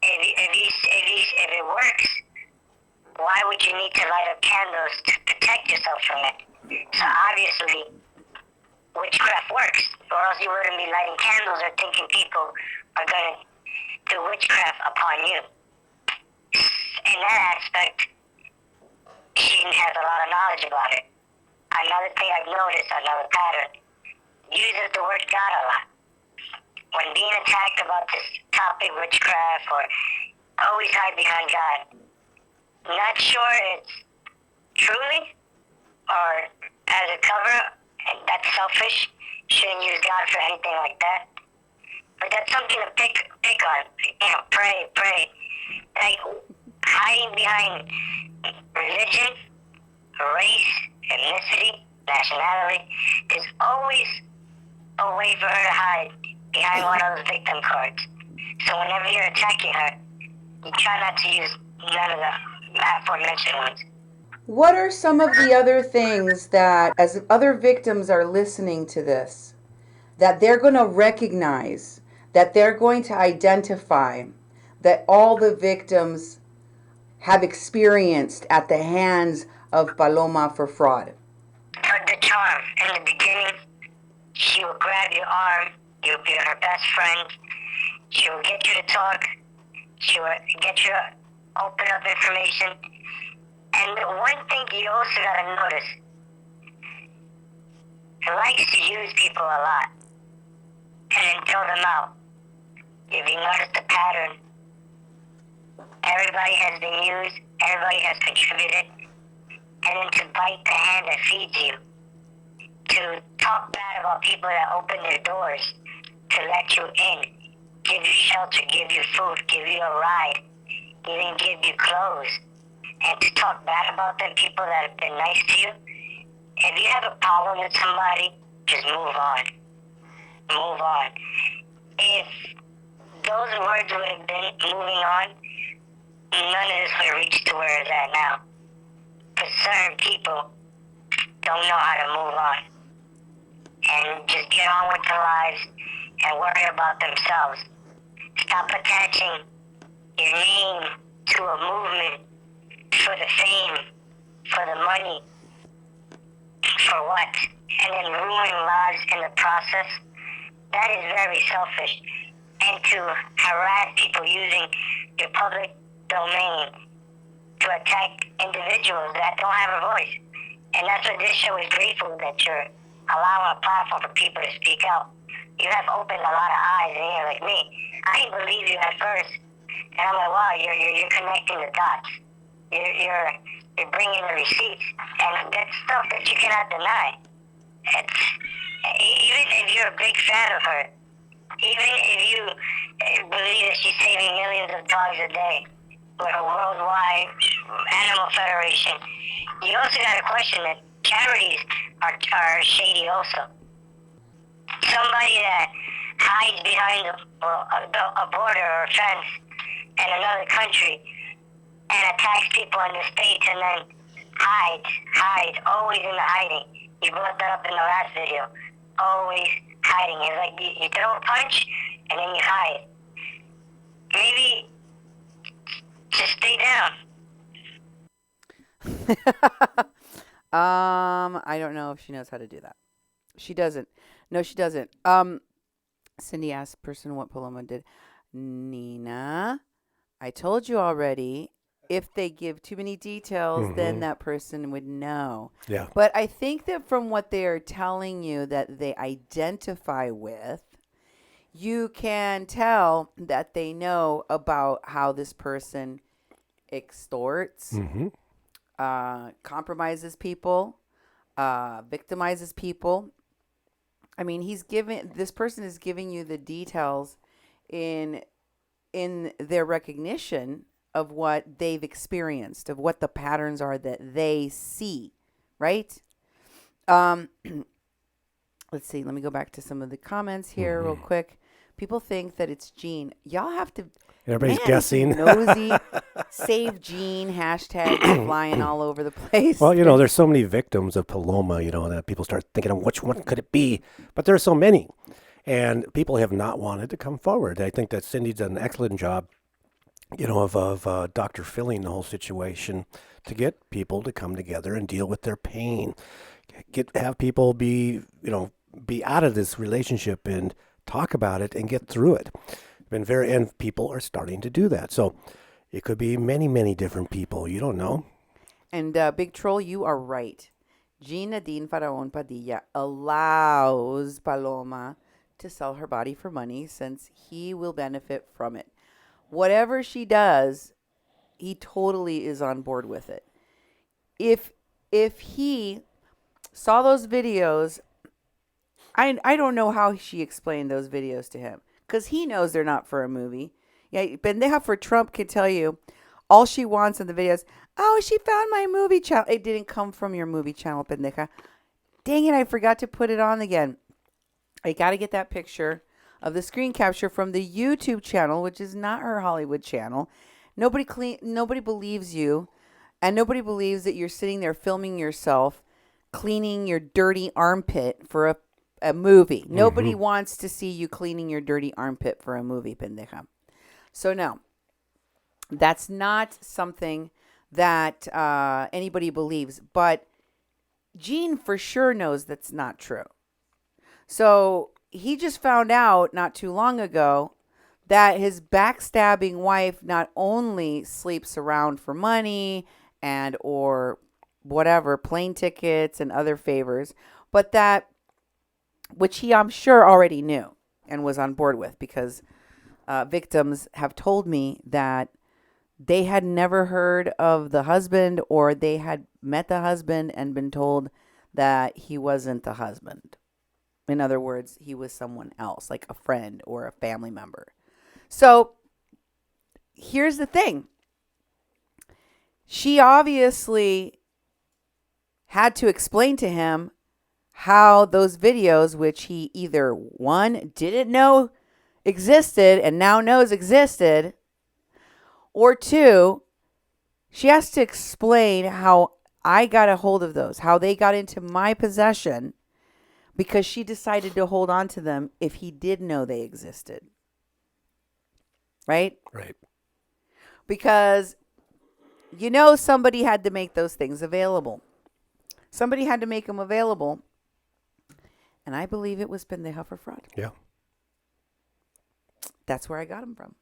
If it works, why would you need to light up candles to protect yourself from it? So obviously, witchcraft works, or else you wouldn't be lighting candles or thinking people are going to do witchcraft upon you. In that aspect, she has a lot of knowledge about it. Another thing I've noticed, another pattern, uses the word God a lot. When being attacked about this topic, witchcraft, or always hide behind God. Not sure it's truly or as a cover-up, and that's selfish. Shouldn't use God for anything like that. But that's something to pick on. Pray. Like, hiding behind religion, race, ethnicity, nationality, there's always a way for her to hide behind one of those victim cards. So whenever you're attacking her, you try not to use none of the aforementioned ones. What are some of the other things that, as other victims are listening to this, that they're going to recognize, that they're going to identify, that all the victims have experienced at the hands of Paloma4Fraud? The charm. In the beginning, she will grab your arm. You'll be her best friend. She will get you to talk. She will get you to open up information. And the one thing you also got to notice, she likes to use people a lot and then throw them out. If you notice the pattern, everybody has been used, everybody has contributed, and then to bite the hand that feeds you, to talk bad about people that open their doors, to let you in, give you shelter, give you food, give you a ride, even give you clothes, and to talk bad about them people that have been nice to you. If you have a problem with somebody, just move on. Move on. If those words would have been moving on, none of this would have reached to where it's at now. Because certain people don't know how to move on and just get on with their lives and worry about themselves. Stop attaching your name to a movement for the fame, for the money, for what? And then ruin lives in the process. That is very selfish. And to harass people using your public domain to attack individuals that don't have a voice. And that's what this show is grateful, that you're allowing a platform for people to speak out. You have opened a lot of eyes in here like me. I didn't believe you at first. And I'm like, wow, you're connecting the dots. You're bringing the receipts. And that's stuff that you cannot deny. Even if you're a big fan of her, even if you believe that she's saving millions of dogs a day with a worldwide animal federation, you also got to question that charities are shady also. Somebody that hides behind a border or a fence in another country and attacks people in the States and then hides, always in the hiding. You brought that up in the last video. Always hiding. It's like you throw a punch and then you hide. Maybe just stay down. I don't know if she knows how to do that. She doesn't. No, she doesn't. Cindy asked person what Paloma did. Nina, I told you already. if they give too many details, then that person would know. Yeah. But I think that from what they are telling you that they identify with, you can tell that they know about how this person extorts, compromises people, victimizes people. I mean, this person is giving you the details in their recognition of what they've experienced, of what the patterns are that they see, right? Let's see. Let me go back to some of the comments here real quick. People think that it's Gene. Y'all have to. Everybody's Man, guessing. Nosy. Save Gene hashtags flying all over the place. Well, there's so many victims of Paloma, that people start thinking of which one could it be. But there are so many. And people have not wanted to come forward. I think that Cindy's done an excellent job, of Dr. Filling the whole situation to get people to come together and deal with their pain. Have people be out of this relationship and talk about it and get through it. And people are starting to do that. So it could be many, many different people. You don't know. And Big Troll, you are right. Jean Nadine Faraon Padilla allows Paloma to sell her body for money since he will benefit from it. Whatever she does, he totally is on board with it. If he saw those videos, I don't know how she explained those videos to him because he knows they're not for a movie. Yeah, Pendeja for Trump can tell you all she wants in the videos. Oh, she found my movie channel. It didn't come from your movie channel, Pendeja. Dang it, I forgot to put it on again. I got to get that picture of the screen capture from the YouTube channel, which is not her Hollywood channel. Nobody believes you, and nobody believes that you're sitting there filming yourself cleaning your dirty armpit for a movie. Nobody wants to see you cleaning your dirty armpit for a movie, pendeja. So no, that's not something that anybody believes. But Gene for sure knows that's not true. So he just found out not too long ago that his backstabbing wife not only sleeps around for money and or whatever, plane tickets and other favors, but that, which he I'm sure already knew and was on board with, because victims have told me that they had never heard of the husband, or they had met the husband and been told that he wasn't the husband. In other words, he was someone else, like a friend or a family member. So here's the thing. She obviously had to explain to him how those videos, which he either one, didn't know existed and now knows existed, or two, she has to explain how I got a hold of those, how they got into my possession, because she decided to hold on to them if he did know they existed. Right? Right. Because, somebody had to make those things available. Somebody had to make them available. And I believe it was Pendeja for Fraud. Yeah. That's where I got them from.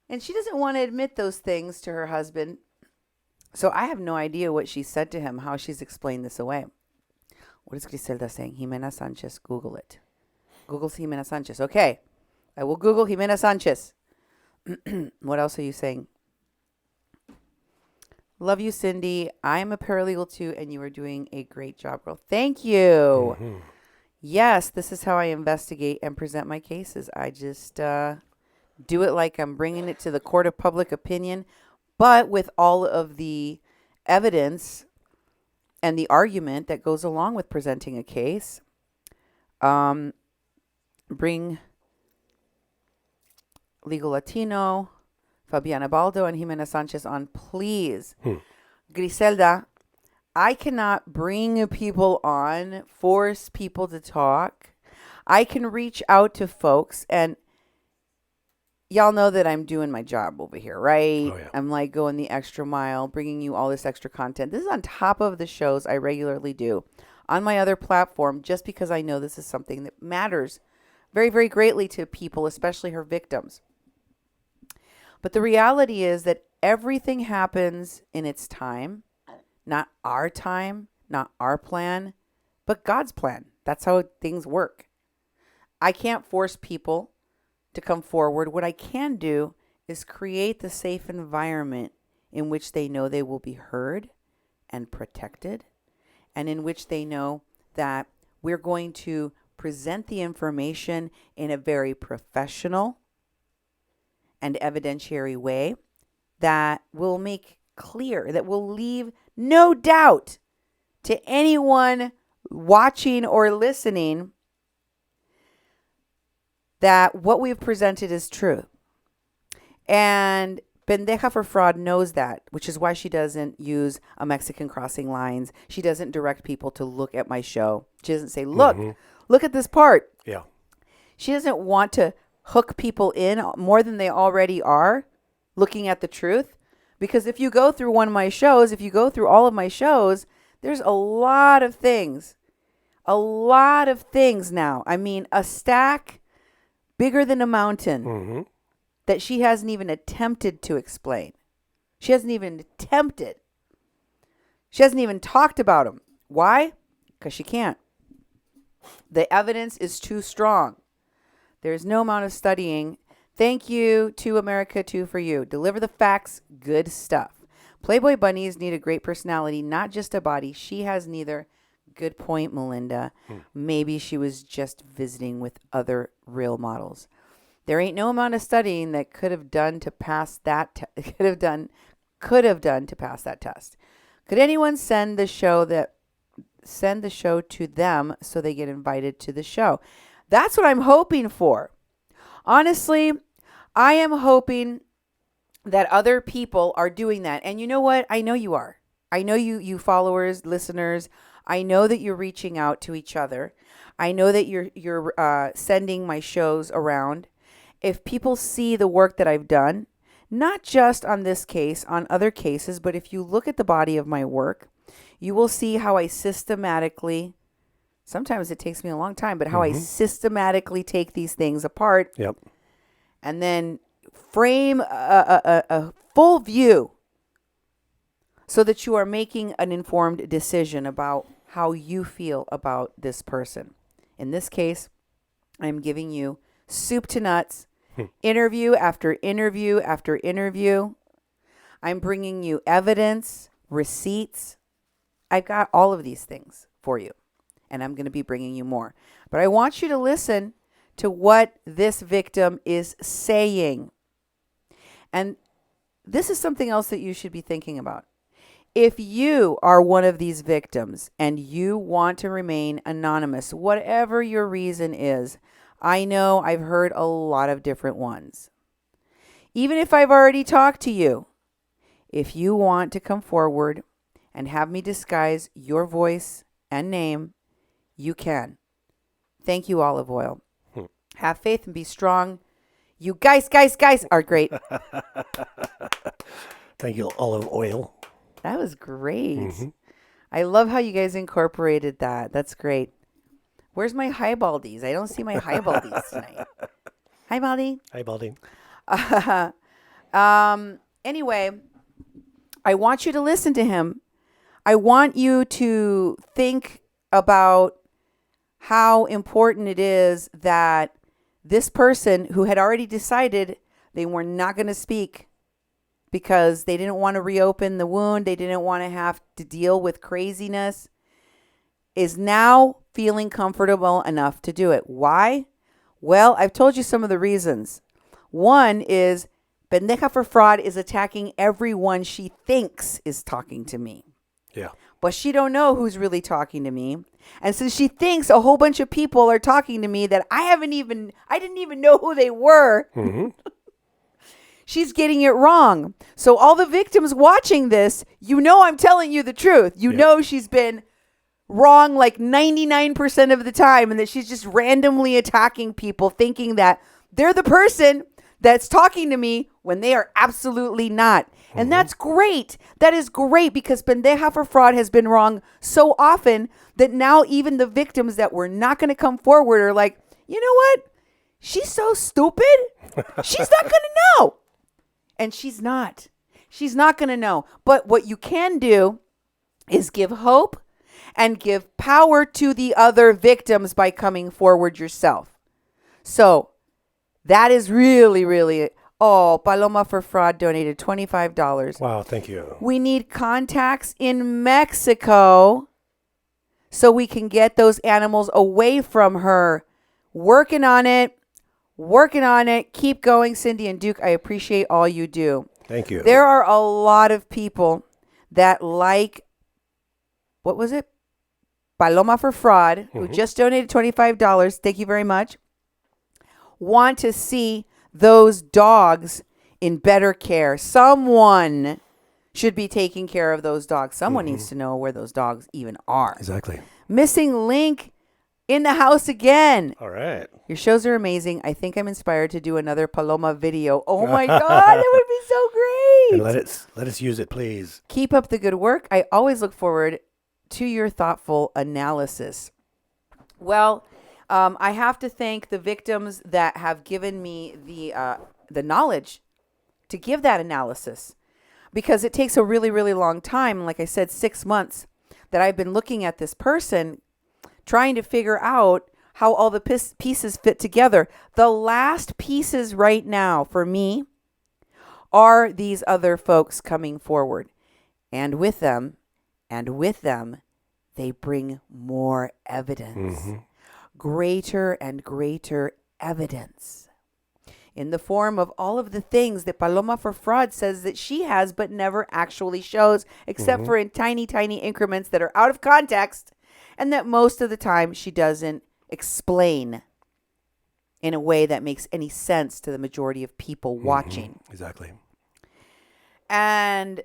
And she doesn't want to admit those things to her husband. So I have no idea what she said to him, how she's explained this away. What is Griselda saying? Jimena Sanchez. Google it. Google Jimena Sanchez. Okay. I will Google Jimena Sanchez. What else are you saying? Love you, Cindy. I'm a paralegal too, and you are doing a great job, girl. Thank you. Mm-hmm. Yes, this is how I investigate and present my cases. I just do it like I'm bringing it to the court of public opinion, but with all of the evidence and the argument that goes along with presenting a case. Bring Legal Latino, Fabiana Baldo, and Jimena Sanchez on, please. Griselda, I cannot bring people on, force people to talk. I can reach out to folks, and y'all know that I'm doing my job over here, right? Oh, yeah. I'm like going the extra mile, bringing you all this extra content. This is on top of the shows I regularly do on my other platform, just because I know this is something that matters very, very greatly to people, especially her victims. But the reality is that everything happens in its time, not our time, not our plan, but God's plan. That's how things work. I can't force people to come forward. What I can do is create the safe environment in which they know they will be heard and protected, and in which they know that we're going to present the information in a very professional and evidentiary way that will make clear, that will leave no doubt to anyone watching or listening that what we've presented is true. And Paloma4Fraud knows that, which is why she doesn't use a Mexican crossing lines. She doesn't direct people to look at my show. She doesn't say, look at this part. Yeah. She doesn't want to hook people in more than they already are looking at the truth. Because if you go through one of my shows, if you go through all of my shows, there's a lot of things now. I mean, a stack bigger than a mountain that she hasn't even attempted to explain. She hasn't even attempted. She hasn't even talked about them. Why? Because she can't. The evidence is too strong. There's no amount of studying. Thank you to America 2 for you. Deliver the facts. Good stuff. Playboy bunnies need a great personality, not just a body. She has neither. Good point, Melinda. Maybe she was just visiting with other real models. There ain't no amount of studying that could have done to pass that could have done to pass that test. Could anyone send the show to them so they get invited to the show? That's what I'm hoping for. Honestly, I am hoping that other people are doing that. And you know what? I know you are. I know you followers, listeners. I know that you're reaching out to each other. I know that you're sending my shows around. If people see the work that I've done, not just on this case, on other cases, but if you look at the body of my work, you will see how I systematically, sometimes it takes me a long time, but how I systematically take these things apart. Yep. And then frame a full view so that you are making an informed decision about how you feel about this person. In this case, I'm giving you soup to nuts, interview after interview after interview. I'm bringing you evidence, receipts. I've got all of these things for you, and I'm going to be bringing you more. But I want you to listen to what this victim is saying. And this is something else that you should be thinking about. If you are one of these victims and you want to remain anonymous, whatever your reason is, I know I've heard a lot of different ones. Even if I've already talked to you, if you want to come forward and have me disguise your voice and name, you can. Thank you, Olive Oil. Have faith and be strong. You guys are great. Thank you, Olive Oil. That was great. I love how you guys incorporated that. That's great. Where's my highbaldies? I don't see my highbaldies tonight. Hi, Baldy. Hi, Baldy. Anyway, I want you to listen to him. I want you to think about how important it is that this person who had already decided they were not going to speak because they didn't want to reopen the wound, they didn't want to have to deal with craziness, is now feeling comfortable enough to do it. Why? Well, I've told you some of the reasons. One is Paloma4Fraud is attacking everyone she thinks is talking to me. Yeah. But she don't know who's really talking to me. And since she thinks a whole bunch of people are talking to me that I didn't even know who they were, she's getting it wrong. So all the victims watching this, you know I'm telling you the truth. You know she's been wrong like 99% of the time, and that she's just randomly attacking people thinking that they're the person that's talking to me when they are absolutely not. And that's great. That is great, because Paloma4Fraud has been wrong so often that now even the victims that were not going to come forward are like, you know what? She's so stupid. She's not going to know. And she's not. She's not going to know. But what you can do is give hope and give power to the other victims by coming forward yourself. So that is really, really. Oh, Paloma4Fraud donated $25. Wow, thank you. We need contacts in Mexico so we can get those animals away from her. Working on it. Keep going, Cindy and Duke. I appreciate all you do. Thank you. There are a lot of people that like, what was it? Paloma4Fraud, who just donated $25. Thank you very much. Want to see those dogs in better care. Someone should be taking care of those dogs. Someone needs to know where those dogs even are. Exactly. Missing link in the house again. All right. Your shows are amazing. I think I'm inspired to do another Paloma video. Oh my God, that would be so great. And let us use it, please. Keep up the good work. I always look forward to your thoughtful analysis. Well, I have to thank the victims that have given me the knowledge to give that analysis, because it takes a really, really long time. Like I said, 6 months that I've been looking at this person, trying to figure out how all the pieces fit together. The last pieces right now for me are these other folks coming forward. And with them, they bring more evidence. Greater and greater evidence. In the form of all of the things that Paloma4Fraud says that she has but never actually shows, except for in tiny, tiny increments that are out of context, and that most of the time she doesn't explain in a way that makes any sense to the majority of people watching. Exactly. And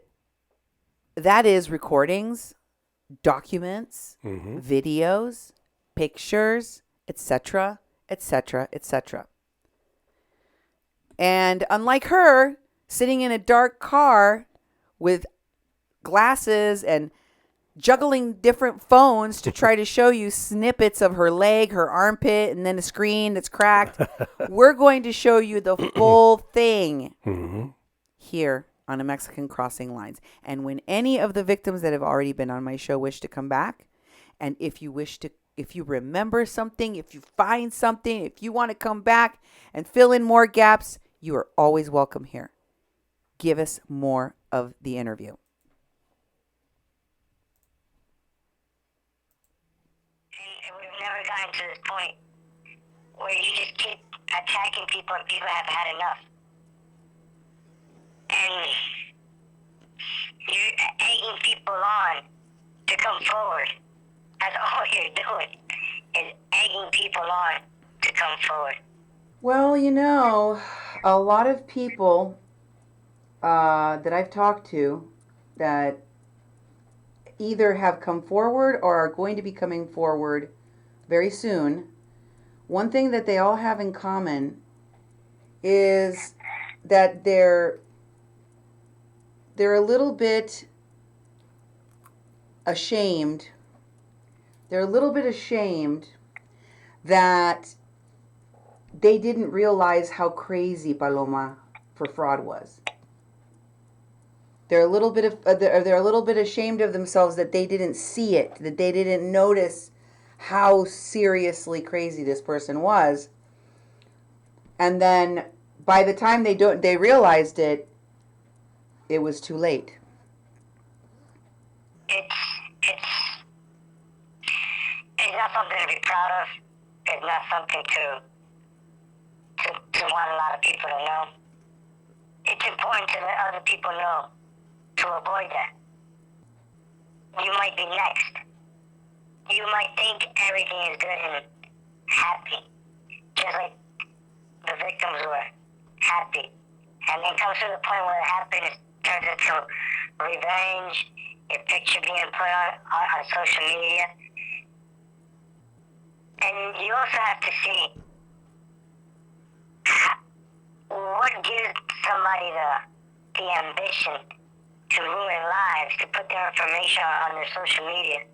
that is recordings, documents, videos, pictures, etc., etc., etc. And unlike her, sitting in a dark car with glasses and juggling different phones to try to show you snippets of her leg, her armpit, and then a screen that's cracked, we're going to show you the full thing here on a Mexican Crossing Lines. And when any of the victims that have already been on my show wish to come back, and if you remember something, if you find something, if you want to come back and fill in more gaps, you are always welcome here. Give us more of the interview. And we've never gotten to this point where you just keep attacking people and people have had enough. And you're egging people on to come forward. That's all you're doing, is egging people on to come forward. Well, a lot of people that I've talked to that either have come forward or are going to be coming forward very soon, one thing that they all have in common is that they're a little bit ashamed. They're a little bit ashamed that they didn't realize how crazy Paloma4Fraud was. They're a little bit ashamed of themselves that they didn't see it, that they didn't notice how seriously crazy this person was. And then by the time they realized it, it was too late. It's not something to be proud of. It's not something to want a lot of people to know. It's important to let other people know to avoid that. You might be next. You might think everything is good and happy, just like the victims were happy. And then comes to the point where happiness turns into revenge, your picture being put on social media. And you also have to see what gives somebody the ambition to ruin lives, to put their information on their social media.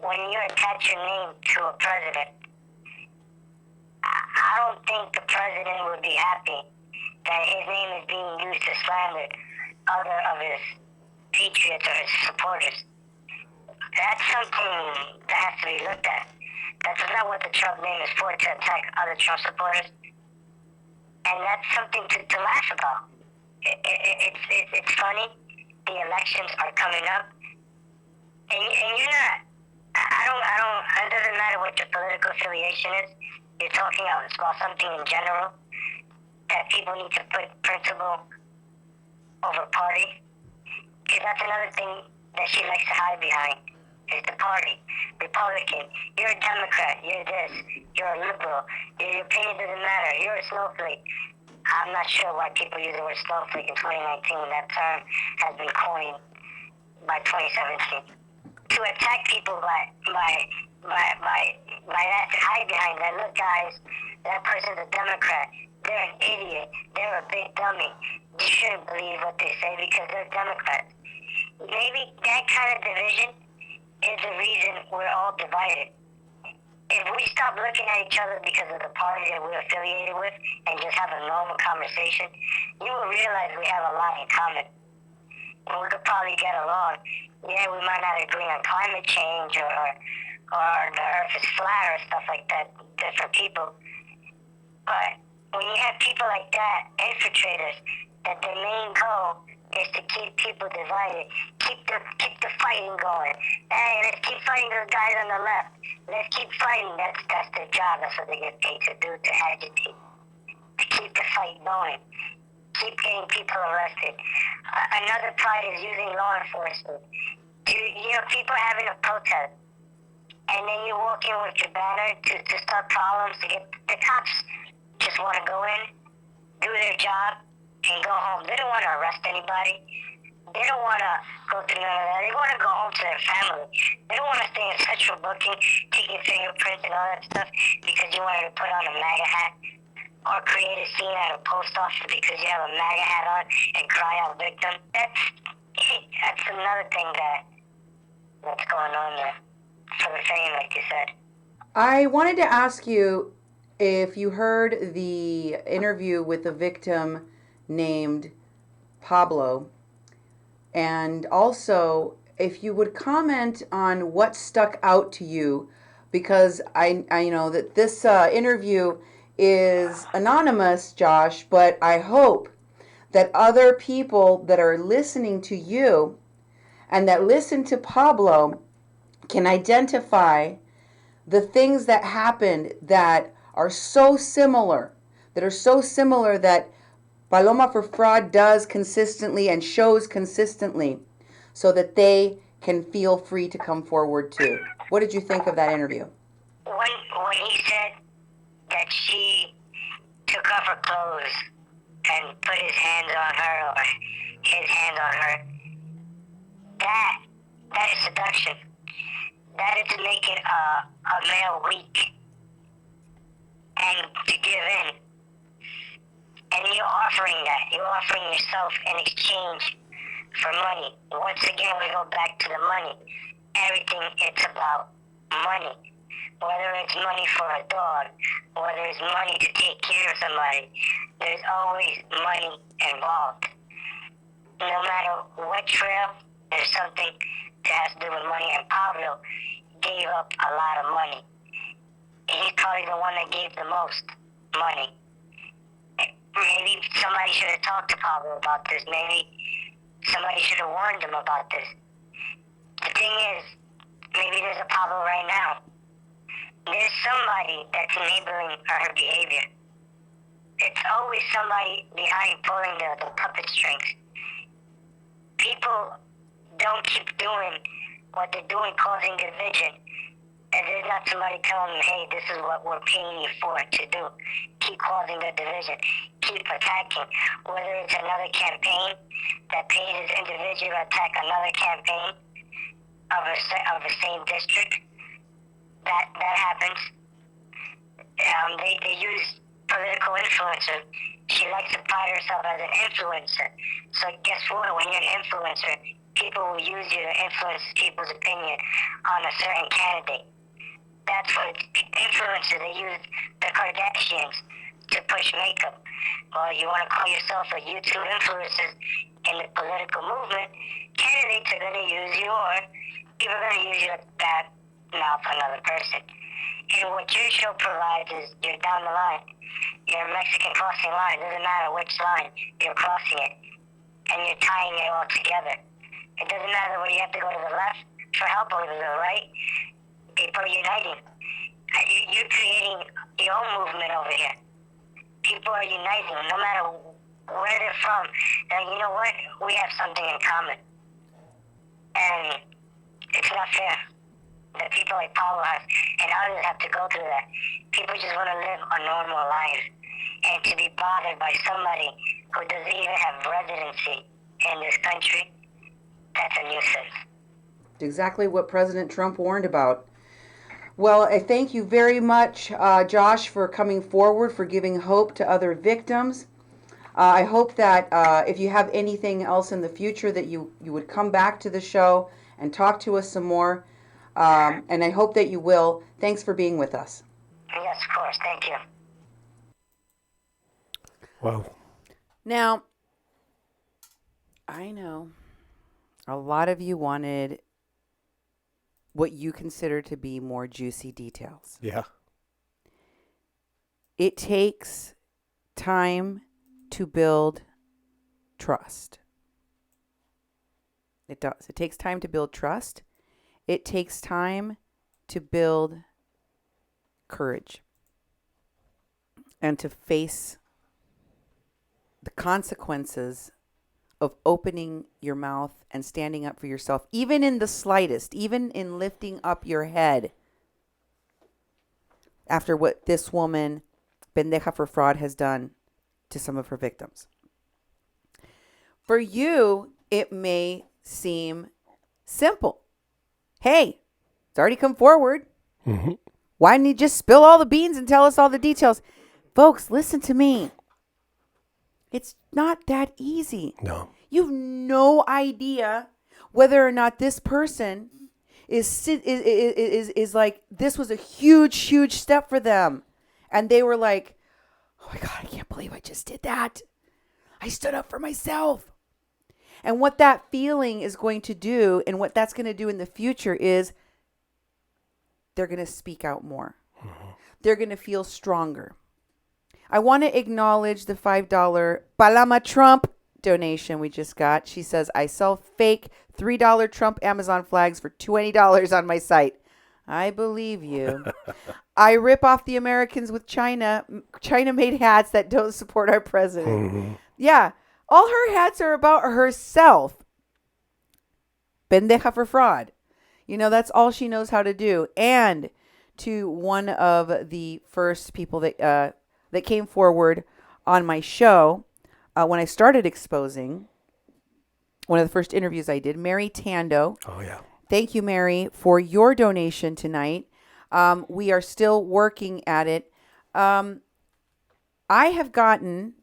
When you attach your name to a president, I don't think the president would be happy that his name is being used to slander other of his patriots or his supporters. That's something that has to be looked at. That's not what the Trump name is for, to attack other Trump supporters. And that's something to laugh about. It's funny. The elections are coming up. And you're not, it doesn't matter what your political affiliation is. You're talking about something in general, that people need to put principle over party. Because that's another thing that she likes to hide behind, is the party. Republican, you're a Democrat, you're this, you're a liberal, your opinion doesn't matter, you're a snowflake. I'm not sure why people use the word snowflake in 2019. That term has been coined by 2017. To attack people by that, to hide behind that. Look, guys, that person's a Democrat. They're an idiot. They're a big dummy. You shouldn't believe what they say because they're Democrats. Maybe that kind of division is the reason we're all divided. If we stop looking at each other because of the party that we're affiliated with and just have a normal conversation, you will realize we have a lot in common. And we could probably get along. Yeah, we might not agree on climate change or the earth is flat or stuff like that, different people. But when you have people like that, infiltrators, that their main goal is to keep people divided, keep the fighting going. Hey, let's keep fighting those guys on the left. Let's keep fighting. That's their job. That's what they get paid to do, to agitate, to keep the fight going, keep getting people arrested. Another part is using law enforcement. People having a protest, and then you walk in with your banner to start problems, to get the cops just want to go in, do their job, and go home. They don't want to arrest anybody. They don't want to go through none of that. They want to go home to their family. They don't want to stay in central booking, taking fingerprints and all that stuff because you wanted to put on a MAGA hat or create a scene at a post office because you have a MAGA hat on and cry out victim. That's another thing that's going on there for the fame, like you said. I wanted to ask you if you heard the interview with a victim named Pablo, and also if you would comment on what stuck out to you, because I know that this interview is anonymous, Josh, but I hope that other people that are listening to you and that listen to Pablo can identify the things that happened that are so similar, that Paloma4Fraud does consistently and shows consistently, so that they can feel free to come forward too. What did you think of that interview? When he said that she took off her clothes and put his hands on her or his hand on her, that is seduction. That is making a male weak and to give in. And you're offering that. You're offering yourself in exchange for money. Once again, we go back to the money. Everything, it's about money. Whether it's money for a dog, whether it's money to take care of somebody, there's always money involved. No matter what trail, there's something that has to do with money. And Pablo gave up a lot of money. He's probably the one that gave the most money. Maybe somebody should have talked to Pablo about this. Maybe somebody should have warned him about this. The thing is, maybe there's a Pablo right now. There's somebody that's enabling her behavior. It's always somebody behind pulling the puppet strings. People don't keep doing what they're doing, causing division. And there's not somebody telling them, hey, this is what we're paying you for to do. Keep causing the division. Keep attacking. Whether it's another campaign that pays this individual to attack another campaign of the same district, that happens. They use political influencers. She likes to pride herself as an influencer. So guess what? When you're an influencer, people will use you to influence people's opinion on a certain candidate. That's what influencers, they use the Kardashians to push makeup. or you want to call yourself a YouTube influencer in the political movement, candidates are going to use you, or people are going to use you as bad mouth another person. And what your show provides is you're down the line. You're a Mexican crossing line. It doesn't matter which line you're crossing it. And you're tying it all together. It doesn't matter whether you have to go to the left for help or to the right. People are uniting. You're creating your own movement over here. People are uniting no matter where they're from. And you know what? We have something in common. And it's not fair that people like Paulo has and others have to go through that. People just want to live a normal life. And to be bothered by somebody who doesn't even have residency in this country, that's a nuisance. Exactly what President Trump warned about. Well, I thank you very much, Josh, for coming forward, for giving hope to other victims. I hope that if you have anything else in the future that you would come back to the show and talk to us some more. And I hope that you will. Thanks for being with us. Yes, of course. Thank you. Wow. Now, I know a lot of you wanted what you consider to be more juicy details. Yeah. It takes time to build trust. It does. It takes time to build trust. It takes time to build courage and to face the consequences of opening your mouth and standing up for yourself, even in the slightest, even in lifting up your head after what this woman, Paloma4Fraud, has done to some of her victims. For you, it may seem simple. Hey, it's already come forward. Mm-hmm. Why didn't you just spill all the beans and tell us all the details? Folks, listen to me. It's not that easy. No. You've no idea whether or not this person is like, this was a huge step for them. And they were like, oh my God, I can't believe I just did that. I stood up for myself. And what that feeling is going to do and what that's going to do in the future is they're going to speak out more. Mm-hmm. They're going to feel stronger. I want to acknowledge the $5 Paloma Trump donation we just got. She says, I sell fake $3 Trump Amazon flags for $20 on my site. I believe you. I rip off the Americans with China-made hats that don't support our president. Mm-hmm. Yeah. All her hats are about herself. Paloma4Fraud. You know, that's all she knows how to do. And to one of the first people that came forward on my show when I started exposing, one of the first interviews I did, Mary Tando. Oh, yeah. Thank you, Mary, for your donation tonight. We are still working at it. I have gotten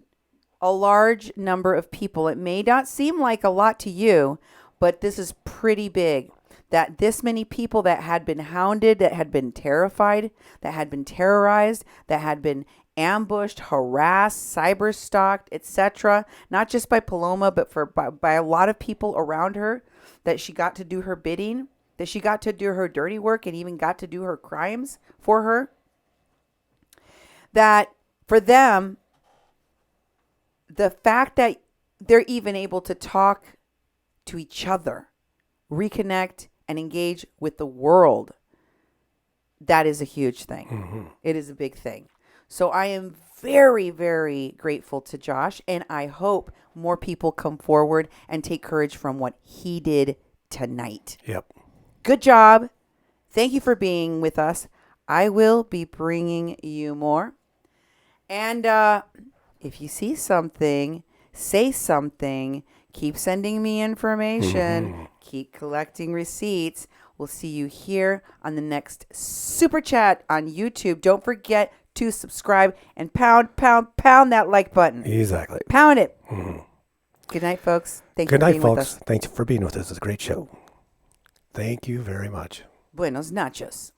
a large number of people. It may not seem like a lot to you, but this is pretty big. That this many people that had been hounded, that had been terrified, that had been terrorized, that had been ambushed, harassed, cyber stalked, etc. Not just by Paloma, but by a lot of people around her, that she got to do her bidding, that she got to do her dirty work and even got to do her crimes for her. That for them, the fact that they're even able to talk to each other, reconnect, and engage with the world, that is a huge thing. Mm-hmm. It is a big thing. So I am very, very grateful to Josh, and I hope more people come forward and take courage from what he did tonight. Yep. Good job. Thank you for being with us. I will be bringing you more. And if you see something, say something. Keep sending me information. Mm-hmm. Keep collecting receipts. We'll see you here on the next Super Chat on YouTube. Don't forget to subscribe and pound that like button. Exactly. Pound it. Mm-hmm. Good night, folks. Thank you for being with us. Thanks for being with us. It's a great show. Thank you very much. Buenos nachos.